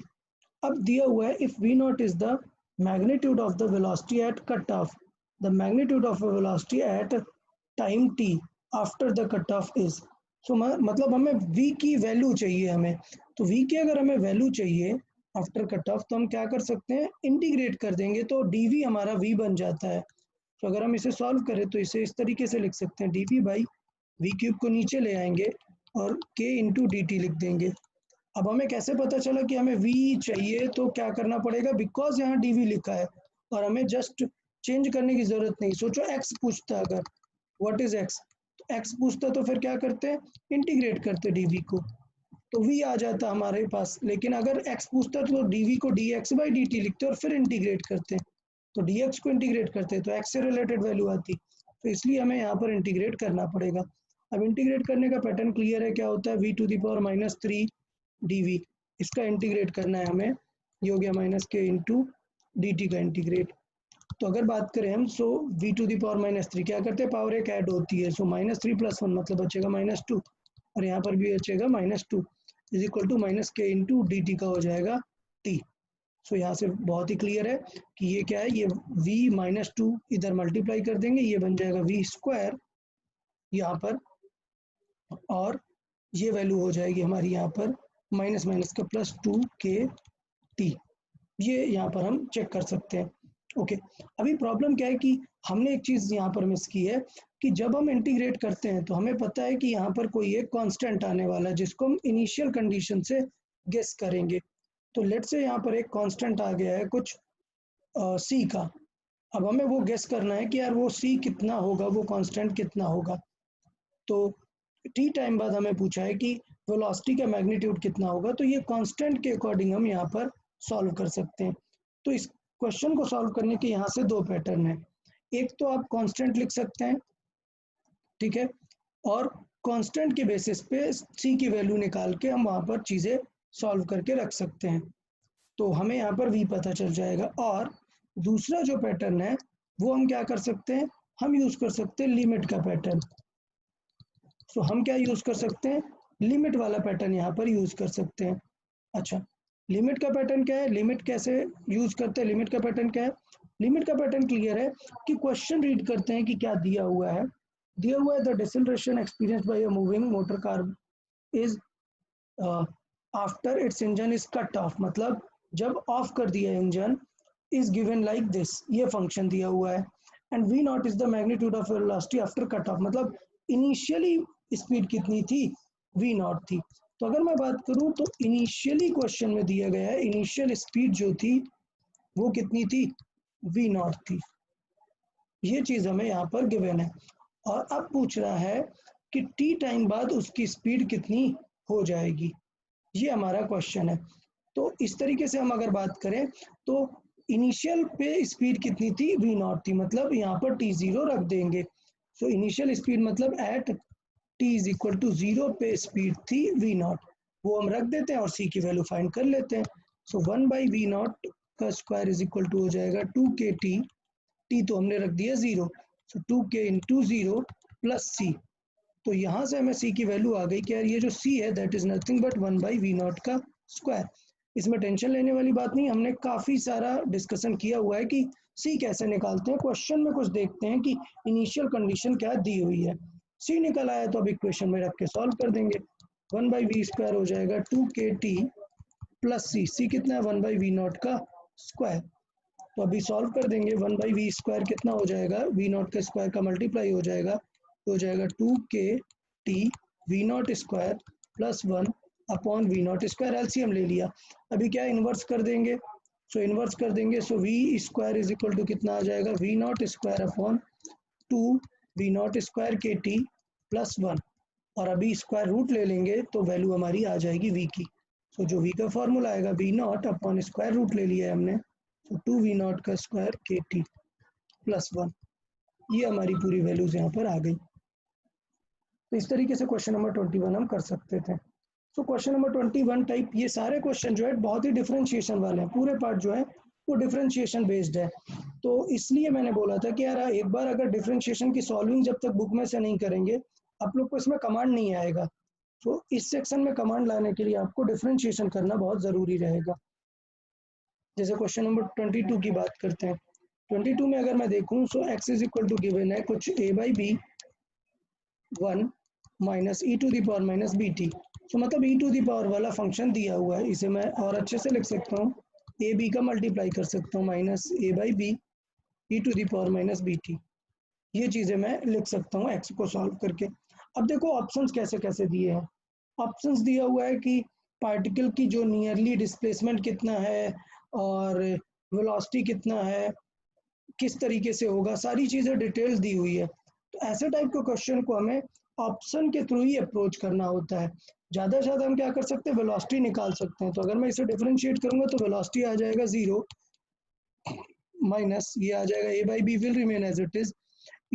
अब दिया हुआ है if v naught is the magnitude of the velocity at cut off, the magnitude of velocity at time t after the cut off is, so मतलब हमें v की वैल्यू चाहिए हमें, तो v की अगर हमें वैल्यू चाहिए आफ्टर कट ऑफ तो हम क्या कर सकते हैं, इंटीग्रेट कर देंगे तो dv हमारा v बन जाता है। तो अगर हम इसे सॉल्व करें तो इसे इस तरीके से लिख सकते हैं, dv बाई वी क्यूब को नीचे ले आएंगे और k इंटू डी टी लिख देंगे। अब हमें कैसे पता चला कि हमें v चाहिए, तो क्या करना पड़ेगा, बिकॉज यहाँ dv लिखा है और हमें जस्ट चेंज करने की जरूरत नहीं। सोचो x पूछता अगर व्हाट इज x, तो x पूछता तो फिर क्या करते, इंटीग्रेट करते dv को, तो v आ जाता हमारे पास। लेकिन अगर x पूछता तो dv को dx बाई dt लिखते और फिर इंटीग्रेट करते, तो dx को इंटीग्रेट करते तो x से रिलेटेड वैल्यू आती, तो इसलिए हमें यहाँ पर इंटीग्रेट करना पड़ेगा। अब इंटीग्रेट करने का पैटर्न क्लियर है, क्या होता है v to the power minus 3 dv, इसका इंटीग्रेट करना है हमें, ये हो गया minus k into d t का इंटीग्रेट। तो अगर बात करें हम, so v to the power minus 3 क्या करते हैं, पावर एक ऐड होती है, सो माइनस 3 प्लस 1 मतलब बचेगा माइनस 2, और यहाँ पर भी बचेगा minus 2 is equal to minus k into d t का हो जाएगा t। सो यहाँ से बहुत ही क्लियर है कि ये क्या है, ये v माइनस 2 इधर मल्टीप्लाई कर देंगे, ये बन जाएगा v स्क्वायर यहाँ पर, और ये वैल्यू हो जाएगी हमारी यहाँ पर माइनस माइनस का प्लस 2 के टी, ये यहाँ पर हम चेक कर सकते हैं। ओके। अभी प्रॉब्लम क्या है कि हमने एक चीज़ यहाँ पर मिस की है कि जब हम इंटीग्रेट करते हैं तो हमें पता है कि यहाँ पर कोई एक कांस्टेंट आने वाला है जिसको हम इनिशियल कंडीशन से गेस करेंगे। तो लेट्स से यहाँ पर एक कांस्टेंट आ गया है कुछ सी का, अब हमें वो गेस करना है कि यार वो सी कितना होगा, वो कांस्टेंट कितना होगा। तो टी टाइम बाद हमें पूछा है कि वेलोसिटी का मैग्नीट्यूड कितना होगा, तो ये कांस्टेंट के अकॉर्डिंग हम यहाँ पर सॉल्व कर सकते हैं। तो इस क्वेश्चन को सॉल्व करने के यहाँ से दो पैटर्न है, एक तो आप कांस्टेंट लिख सकते हैं, ठीक है, और कांस्टेंट के बेसिस पे सी की वैल्यू निकाल के हम वहाँ पर चीज़ें सॉल्व करके रख सकते हैं, तो हमें यहाँ पर v पता चल जाएगा। और दूसरा जो पैटर्न है वो हम क्या कर सकते हैं, हम यूज़ कर सकते हैं लिमिट का पैटर्न। तो हम क्या यूज़ कर सकते हैं, लिमिट वाला पैटर्न यहाँ पर यूज़ कर सकते हैं। अच्छा, लिमिट का पैटर्न क्या है, लिमिट कैसे यूज़ करते हैं, लिमिट का पैटर्न क्या है, लिमिट का पैटर्न क्लियर है कि क्वेश्चन रीड करते हैं कि क्या दिया हुआ है, दिया हुआ है the deceleration experience by a moving motor car is after its engine is cut off, मतलब जब ऑफ कर दिया engine, is given like this, ये फंक्शन दिया हुआ है, and v naught is the magnitude of velocity after cut off, मतलब इनिशियली स्पीड कितनी थी, वी नॉट थी। तो अगर मैं बात करूं तो इनिशियली क्वेश्चन में दिया गया है इनिशियल स्पीड जो थी वो कितनी थी, वी नॉट थी, ये चीज हमें यहाँ पर गिवन है। और अब पूछ रहा है कि टी टाइम बाद उसकी स्पीड कितनी हो जाएगी, ये हमारा क्वेश्चन है। तो इस तरीके से हम अगर बात करें तो इनिशियल पे स्पीड कितनी थी, वी नॉट थी, मतलब यहाँ पर टी जीरो रख देंगे। सो इनिशियल स्पीड मतलब at t is equal to zero पे स्पीड थी वी नॉट, वो हम रख देते हैं और सी की वैल्यू फाइंड कर लेते हैं। सो 1 बाई वी नॉट का स्क्वायर इज इक्वल टू हो जाएगा 2 के टी, टी तो हमने रख दिया 0, सो 2k इंटू 0 प्लस सी। तो यहाँ से हमें सी की वैल्यू आ गई कि यार ये जो सी है that is nothing but 1/v0 का स्क्वायर। इसमें टेंशन लेने वाली बात नहीं, हमने काफ़ी सारा डिस्कशन किया हुआ है कि सी कैसे निकालते हैं। क्वेश्चन में कुछ देखते हैं कि इनिशियल कंडीशन क्या दी हुई है। सी निकल आया तो अब इक्वेशन में रख के सॉल्व कर देंगे। 1/v² हो जाएगा 2kt प्लस सी। सी कितना है 1/v0 का स्क्वायर। तो अभी सॉल्व कर देंगे। 1/v² कितना हो जाएगा, v0 के स्क्वायर का मल्टीप्लाई हो जाएगा, तो हो जाएगा 2kt v0² plus 1 upon v0²। LCM ले लिया। अभी क्या इन्वर्स कर देंगे, सो इन्वर्स कर देंगे। सो v² इज इक्वल टू कितना आ जाएगा, v0² upon 2 v0² kt plus 1। और अभी स्क्वायर रूट ले लेंगे तो वैल्यू हमारी आ जाएगी v की। सो जो v का फॉर्मूला आएगा v0 अपॉन स्क्वायर रूट ले लिया है हमने, तो 2v0 का स्क्वायर kt प्लस 1। ये हमारी पूरी वैल्यूज यहाँ पर आ गई। तो इस तरीके से क्वेश्चन नंबर 21 हम कर सकते थे। सो क्वेश्चन नंबर 21 टाइप, ये सारे क्वेश्चन जो है बहुत ही डिफरेंशिएशन वाले हैं। पूरे पार्ट जो है वो डिफरेंशिएशन बेस्ड है। तो इसलिए मैंने बोला था कि यार एक बार अगर डिफरेंशिएशन की सॉल्विंग जब तक बुक में से नहीं करेंगे, आप लोग को इसमें कमांड नहीं आएगा। तो इस सेक्शन में कमांड लाने के लिए आपको डिफरेंशिएशन करना बहुत ज़रूरी रहेगा। जैसे क्वेश्चन नंबर 22 की बात करते हैं। 22 में अगर मैं देखूं, so x is equal to given है कुछ a/b 1 minus e to the power minus b t. तो मतलब e टू द पावर वाला फंक्शन दिया हुआ है। इसे मैं और अच्छे से लिख सकता हूँ, ए बी का मल्टीप्लाई कर सकता हूँ minus a/b e to the power minus b t. ये चीज़ें मैं लिख सकता हूँ x को सॉल्व करके। अब देखो ऑप्शंस कैसे कैसे दिए हैं। ऑप्शंस दिया हुआ है कि पार्टिकल की जो नियरली डिस्प्लेसमेंट कितना है और वेलोसिटी कितना है, किस तरीके से होगा, सारी चीज़ें डिटेल्स दी हुई है। तो ऐसे टाइप के क्वेश्चन को हमें ऑप्शन के थ्रू ही अप्रोच करना होता है। ज़्यादा से ज़्यादा हम क्या कर सकते हैं, वेलोसिटी निकाल सकते हैं। तो अगर मैं इसे डिफरेंशिएट करूंगा तो वेलोसिटी आ जाएगा 0 माइनस ये आ जाएगा a/b will remain as it is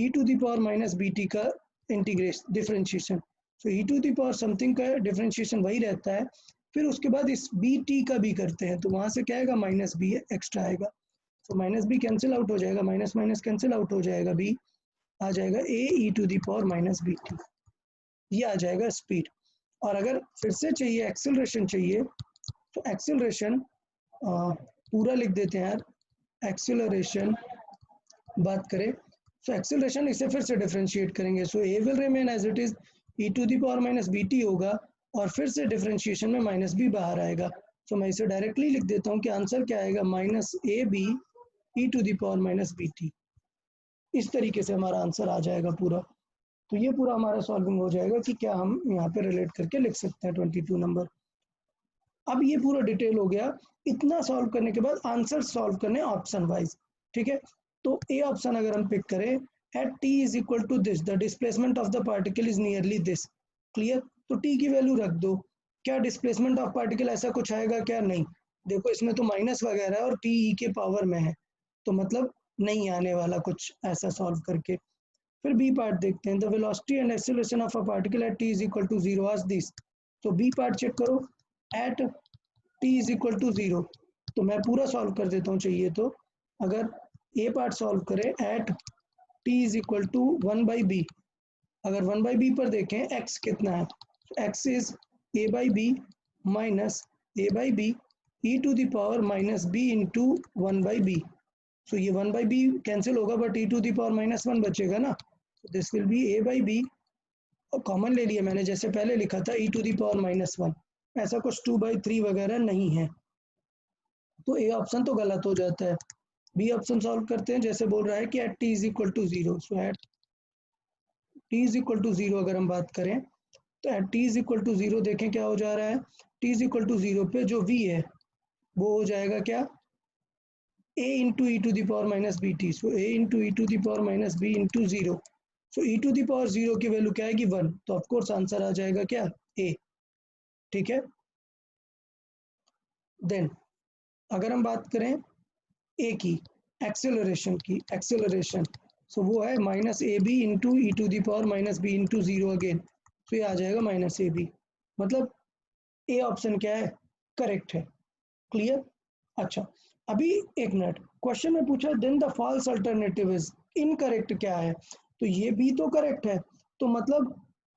e to the power minus b t का integration differentiation. So e to the power something का डिफरेंशिएशन वही रहता है। फिर उसके बाद इस बी टी का भी करते हैं, तो वहाँ से क्या आएगा, माइनस बी एक्स्ट्रा आएगा। तो माइनस बी कैंसिल आउट हो जाएगा, माइनस माइनस कैंसिल आउट हो जाएगा, बी आ जाएगा a e to the power minus b t. ये आ जाएगा स्पीड। और अगर फिर से चाहिए एक्सेलरेशन चाहिए, तो एक्सेलरेशन पूरा लिख देते हैं यार। एक्सेलरेशन बात करें, सो एक्सेलरेशन इसे फिर से डिफरेंशिएट करेंगे। So a will remain as it is e to the power minus b t होगा, और फिर से डिफरेंशिएशन में माइनस बी बाहर आएगा। सो मैं इसे डायरेक्टली लिख देता हूँ कि आंसर क्या आएगा, minus a b e to the power minus b t. इस तरीके से हमारा आंसर आ जाएगा पूरा। तो ये पूरा हमारा सॉल्विंग हो जाएगा कि क्या हम यहाँ पे रिलेट करके लिख सकते हैं 22 नंबर। अब ये पूरा डिटेल हो गया। इतना सॉल्व करने के बाद आंसर सॉल्व करने ऑप्शन वाइज, ठीक है। तो ए ऑप्शन अगर हम पिक करें, at t is equal to this the displacement of the particle is nearly this, clear. तो टी की वैल्यू रख दो। क्या डिस्प्लेसमेंट ऑफ पार्टिकल ऐसा कुछ आएगा क्या, नहीं। देखो इसमें तो माइनस वगैरह है और टी ई के पावर में है, तो मतलब नहीं आने वाला कुछ ऐसा सॉल्व करके। फिर बी पार्ट देखते हैं, the velocity and acceleration of a particle at t is equal to 0 as this. तो बी पार्ट चेक करो, at t is equal to 0। तो मैं पूरा सॉल्व कर देता हूँ चाहिए तो। अगर ए पार्ट सॉल्व करें, at t is equal to 1/b। अगर 1/b पर देखें x कितना है, x इज a/b minus a/b e to the power minus b into 1/b। So ये 1/b कैंसिल होगा but e to the power minus 1 बचेगा ना। दिस विल बी a/b, और कॉमन ले लिया मैंने जैसे पहले लिखा था e to the power minus 1। ऐसा कुछ 2/3 वगैरह नहीं है, तो ए ऑप्शन तो गलत हो जाता है। बी ऑप्शन सॉल्व करते हैं, जैसे बोल रहा है कि at t is equal to 0। So at t is equal to 0 अगर हम बात करें, तो at t is equal to 0 देखें क्या हो जा रहा है। टी इज इक्वल टू 0 पे जो v है वो हो जाएगा क्या, a into e to the power minus b t. So a into e to the power minus b into 0। So e to the power 0 की वैल्यू क्या आएगी, 1। तो ऑफकोर्स आंसर आ जाएगा क्या, a, ठीक है। देन अगर हम बात करें ए की एक्सेलरेशन की, एक्सेलरेशन सो वो है minus a b into e to the power minus b into 0 again. तो ये आ जाएगा माइनस ए बी, मतलब ए ऑप्शन क्या है, करेक्ट है, क्लियर। अच्छा, अभी एक मिनट, क्वेश्चन में पूछा then the false alternative is, incorrect क्या है, तो ये बी तो करेक्ट है, तो मतलब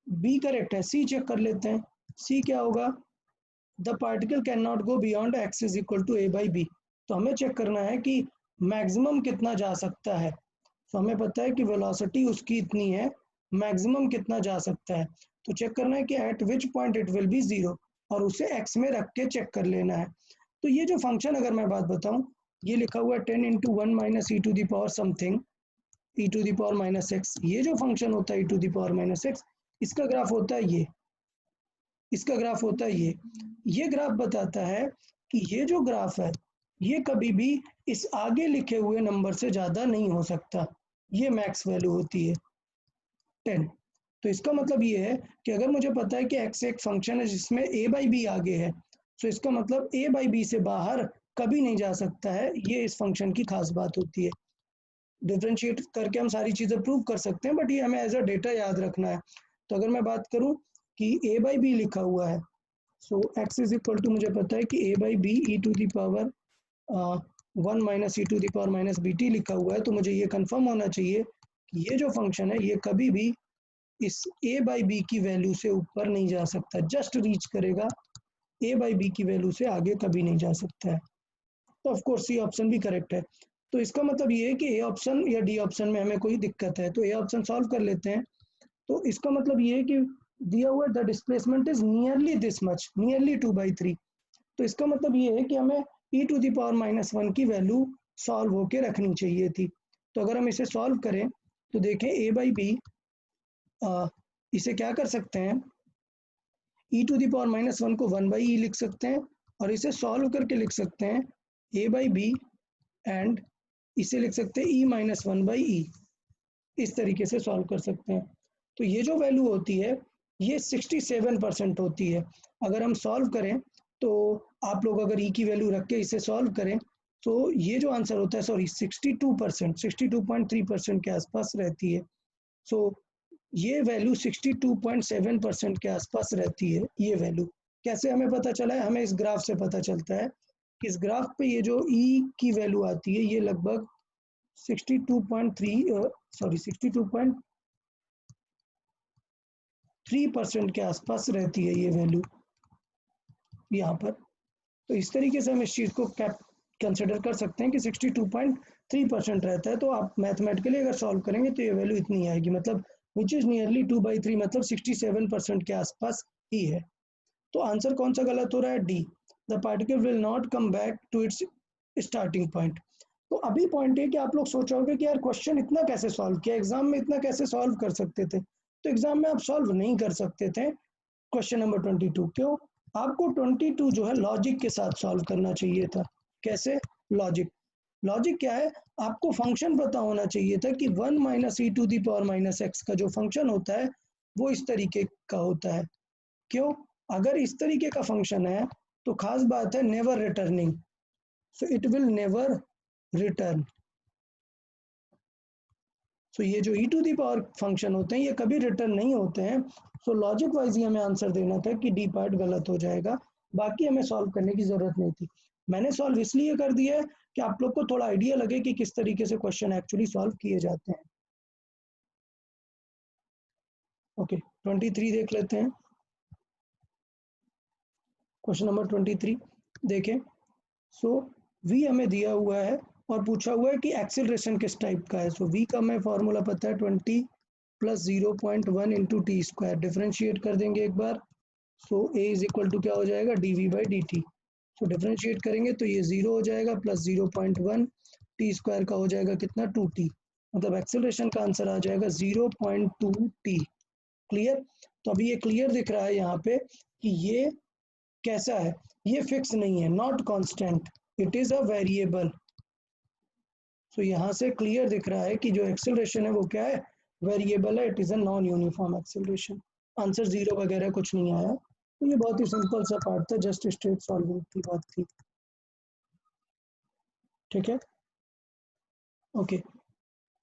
बी करेक्ट है। सी चेक कर लेते हैं, सी क्या होगा, the particle can not go beyond x is equal to a by b. तो हमें चेक करना है कि मैक्सिमम कितना जा सकता है। तो हमें पता है कि वेलोसिटी उसकी इतनी है, मैक्सिमम कितना जा सकता है, तो चेक करना है कि eight which point it will B zero, और उसे एक्स में रख के चेक कर लेना है। तो ये जो फंक्शन, अगर मैं बात बताऊं, ये लिखा हुआ है 10 into one minus e to the power something e to the power minus x. ये जो फंक्शन होता है e to the power minus x, इसका ग्राफ होता है ये, इसका ग्राफ होता है ये ग्राफ बताता है कि ये जो ग्राफ है ये कभी भी इस आगे लिखे हुए नंबर से ज़्यादा नहीं हो सकता, ये मैक्स वैल्यू होती है 10। तो इसका मतलब ये है कि अगर मुझे पता है कि x एक फंक्शन है जिसमें a बाई बी आगे है, तो इसका मतलब a बाई बी से बाहर कभी नहीं जा सकता है, ये इस फंक्शन की खास बात होती है। डिफ्रेंशिएट करके हम सारी चीज़ें प्रूव कर सकते हैं, बट ये हमें एज अ डेटा याद रखना है। तो अगर मैं बात करूं कि a बाई बी लिखा हुआ है, so x is equal to, मुझे पता है कि a by b e to the power 1 minus e to the power minus b t लिखा हुआ है, तो मुझे ये कंफर्म होना चाहिए कि ये जो फंक्शन है ये कभी भी इस a बाई बी की वैल्यू से ऊपर नहीं जा सकता, जस्ट रीच करेगा, a बाई बी की वैल्यू से आगे कभी नहीं जा सकता है। तो ऑफ कोर्स सी ऑप्शन भी करेक्ट है। तो इसका मतलब ये है कि ए ऑप्शन या डी ऑप्शन में हमें कोई दिक्कत है, तो ए ऑप्शन सॉल्व कर लेते हैं। तो इसका मतलब ये है कि दिया हुआ the displacement is nearly this much, nearly 2/3। तो इसका मतलब ये है कि हमें e to the power minus one की वैल्यू सॉल्व होके रखनी चाहिए थी। तो अगर हम इसे सॉल्व करें तो देखें a बाई बी, इसे क्या कर सकते हैं, e to the power minus one को 1/e लिख सकते हैं, और इसे सॉल्व करके लिख सकते हैं a बाई बी, एंड इसे लिख सकते हैं e माइनस 1/e। इस तरीके से सॉल्व कर सकते हैं। तो ये जो वैल्यू होती है ये 67% होती है। अगर हम सॉल्व करें तो आप लोग अगर e की वैल्यू रख के इसे सॉल्व करें तो ये जो आंसर होता है, सॉरी 62%, 62.3% के आसपास रहती है। सो ये वैल्यू 62.7% के आसपास रहती है। ये वैल्यू कैसे हमें पता चला है, हमें इस ग्राफ से पता चलता है कि इस ग्राफ पे ये जो e की वैल्यू आती है ये लगभग 62.3% के आसपास रहती है ये वैल्यू यहाँ पर। तो इस तरीके से हम इस चीज़ को कंसिडर कर सकते हैं कि 62.3% रहता है। तो आप मैथमेटिकली अगर सॉल्व करेंगे तो ये वैल्यू इतनी आएगी, मतलब विच इज़ नियरली 2/3, मतलब 67% के आसपास ही है। तो आंसर कौन सा गलत हो रहा है, d, the particle will not come back to its starting point. तो अभी पॉइंट है कि आप लोग सोचोगे कि यार क्वेश्चन इतना कैसे सॉल्व किया, एग्जाम में इतना कैसे सॉल्व कर सकते थे। तो एग्जाम में आप सॉल्व नहीं कर सकते थे क्वेश्चन नंबर 22। क्यों, आपको 22 जो है लॉजिक के साथ सॉल्व करना चाहिए था। कैसे, लॉजिक, लॉजिक क्या है, आपको फंक्शन पता होना चाहिए था कि 1 minus e to the power minus x का जो फंक्शन होता है वो इस तरीके का होता है। क्यों, अगर इस तरीके का फंक्शन है तो खास बात है never returning, so it will never return. So ये जो e to the power function होते हैं ये कभी रिटर्न नहीं होते हैं। सो लॉजिक वाइज ही हमें आंसर देना था कि डी पार्ट गलत हो जाएगा, बाकी हमें सॉल्व करने की जरूरत नहीं थी। मैंने सॉल्व इसलिए कर दिया है कि आप लोग को थोड़ा आइडिया लगे कि किस तरीके से क्वेश्चन एक्चुअली सॉल्व किए जाते हैं। ओके, 23 देख लेते हैं। क्वेश्चन नंबर 23 देखें। सो v हमें दिया हुआ है और पूछा हुआ है कि एक्सेलरेशन किस टाइप का है। सो v का हमें फॉर्मूला पता है 20 plus 0.1 into T square, differentiate कर देंगे एक बार। सो a इज इक्वल टू क्या हो जाएगा, dv by d T. So differentiate करेंगे तो ये 0 हो जाएगा, प्लस 0.1 टी स्क्वायर का हो जाएगा कितना, 2t, मतलब एक्सेलरेशन का आंसर आ जाएगा 0.2t। क्लियर, तो अभी ये क्लियर दिख रहा है यहाँ पे कि ये कैसा है, ये फिक्स नहीं है, not constant, it is a variable. So यहाँ से क्लियर दिख रहा है कि जो एक्सेलरेशन है वो क्या है, वेरिएबल है, it is a non uniform acceleration. Answer 0 वगैरह कुछ नहीं आया। तो ये बहुत ही सिंपल सा पार्ट था, जस्ट स्ट्रेट सॉल्विंग की बात थी। ठीक है, ओके,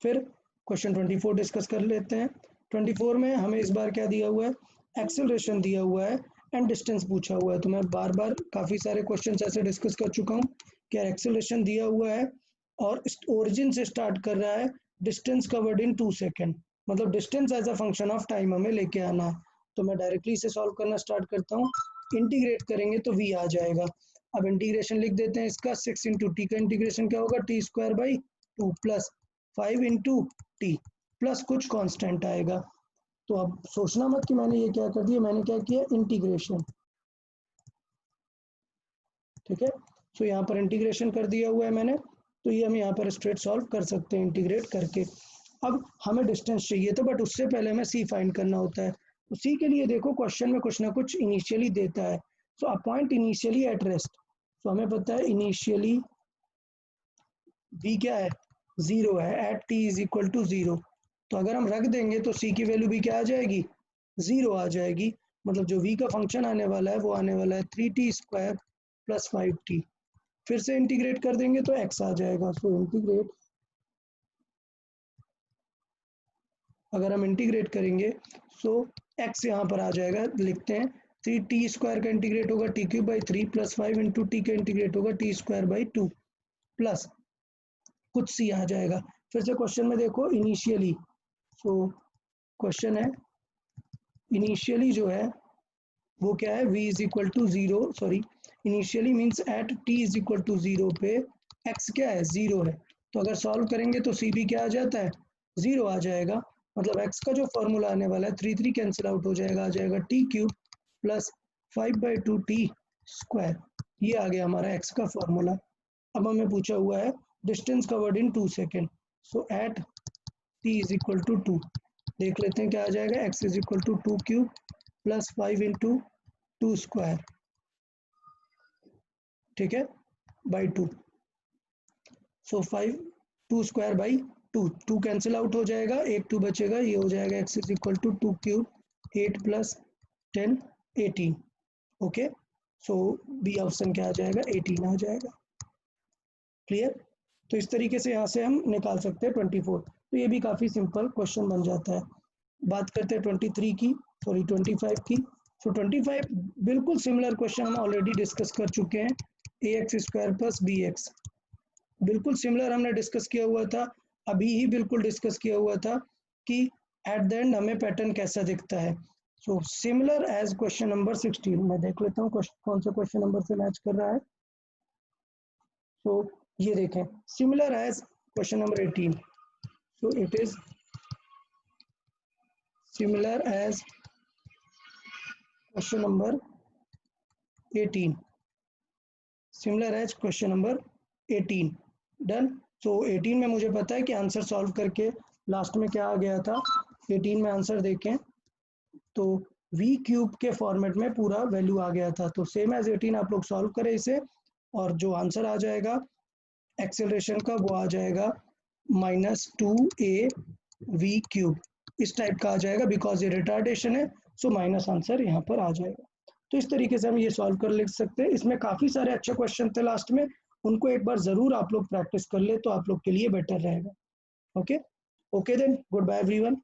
फिर क्वेश्चन 24 डिस्कस कर लेते हैं। 24 में हमें इस बार क्या दिया हुआ है, एक्सेलरेशन दिया हुआ है एंड डिस्टेंस पूछा हुआ है। तो मैं बार बार काफ़ी सारे क्वेश्चन ऐसे डिस्कस कर चुका हूँ कि एक्सेलरेशन दिया हुआ है और ओरिजिन से स्टार्ट कर रहा है डिस्टेंस कवर्ड इन 2 सेकेंड, मतलब distance as a function of time हमें लेके आना है। तो मैं डायरेक्टली इसे सॉल्व करना स्टार्ट करता हूँ। इंटीग्रेट करेंगे तो v आ जाएगा। अब इंटीग्रेशन लिख देते हैं इसका, 6 इंटू टी का इंटीग्रेशन क्या होगा, t square by 2 plus 5 into T plus कुछ कांस्टेंट आएगा। तो अब सोचना मत कि मैंने ये क्या कर दिया, मैंने क्या किया, इंटीग्रेशन। ठीक है, सो यहाँ पर इंटीग्रेशन कर दिया हुआ है मैंने, तो ये हम यहाँ पर स्ट्रेट सॉल्व कर सकते हैं इंटीग्रेट करके। अब हमें डिस्टेंस चाहिए था, बट उससे पहले हमें सी फाइंड करना होता है। तो सी के लिए देखो क्वेश्चन में कुछ ना कुछ इनिशियली देता है। So a point initially at rest, तो हमें पता है इनिशियली v क्या है, 0 है, at t is equal to 0। तो अगर हम रख देंगे तो c की वैल्यू भी क्या आ जाएगी, 0 आ जाएगी। मतलब जो v का फंक्शन आने वाला है वो आने वाला है 3t स्क्वायर प्लस 5t। फिर से इंटीग्रेट कर देंगे तो x आ जाएगा। सो इंटीग्रेट, अगर हम इंटीग्रेट करेंगे सो x यहाँ पर आ जाएगा, लिखते हैं 3t स्क्वायर का इंटीग्रेट होगा t cube by 3 plus 5 into t का इंटीग्रेट होगा टी स्क्वायर बाई 2 प्लस कुछ सी आ जाएगा। फिर से क्वेश्चन में देखो इनिशियली, सो क्वेश्चन है इनिशियली जो है वो क्या है, v is equal to 0, sorry initially means at t is equal to 0 पे x क्या है, 0 है। तो अगर सॉल्व करेंगे तो c भी क्या आ जाता है, 0 आ जाएगा। मतलब x का जो फॉर्मूला आने वाला है 3 कैंसिल आउट हो जाएगा, आ जाएगा T cube plus 5/2t square. ये आ गया हमारा x का फॉर्मूला। अब हमें पूछा हुआ है distance covered in 2 second, so at t is equal to 2, देख लेते हैं क्या आ जाएगा, x is equal to 2 cube plus 5 into 2 square, ठीक है, by 2। So 5 2 square by 2, 2 cancel out हो जाएगा, एक 2 बचेगा, ये हो जाएगा x is equal to 2 cube 8 plus 10 18। Okay, so B option क्या आ जाएगा, 18 आ जाएगा। क्लियर। तो इस तरीके से यहाँ से हम निकाल सकते हैं 24। तो ये भी काफ़ी सिंपल क्वेश्चन बन जाता है। बात करते हैं 23 की, सॉरी 25 की। सो 25 बिल्कुल सिमिलर क्वेश्चन हम ऑलरेडी डिस्कस कर चुके हैं, a x square plus b x, बिल्कुल सिमिलर हमने डिस्कस किया हुआ था, अभी ही बिल्कुल डिस्कस किया हुआ था कि एट द एंड हमें पैटर्न कैसा दिखता है। So similar as question number 16, मैं देख लेता हूँ कौन सा क्वेश्चन नंबर से मैच कर रहा है। सो ये देखें, similar as question number 18, so it is similar as question number 18, similar as question number 18। Done. So 18 में मुझे पता है कि आंसर सॉल्व करके लास्ट में क्या आ गया था, 18 में आंसर देखें तो v क्यूब के फॉर्मेट में पूरा वैल्यू आ गया था। तो सेम एज 18 आप लोग सॉल्व करें इसे, और जो आंसर आ जाएगा एक्सेलरेशन का वो आ जाएगा -2a v क्यूब, इस टाइप का आ जाएगा, बिकॉज ये रिटार्डेशन है, सो माइनस आंसर यहाँ पर आ जाएगा। तो इस तरीके से हम ये सॉल्व कर लिख सकते हैं। इसमें काफ़ी सारे अच्छे क्वेश्चन थे लास्ट में, उनको एक बार ज़रूर आप लोग प्रैक्टिस कर ले तो आप लोग के लिए बेटर रहेगा। Okay okay then, good bye everyone.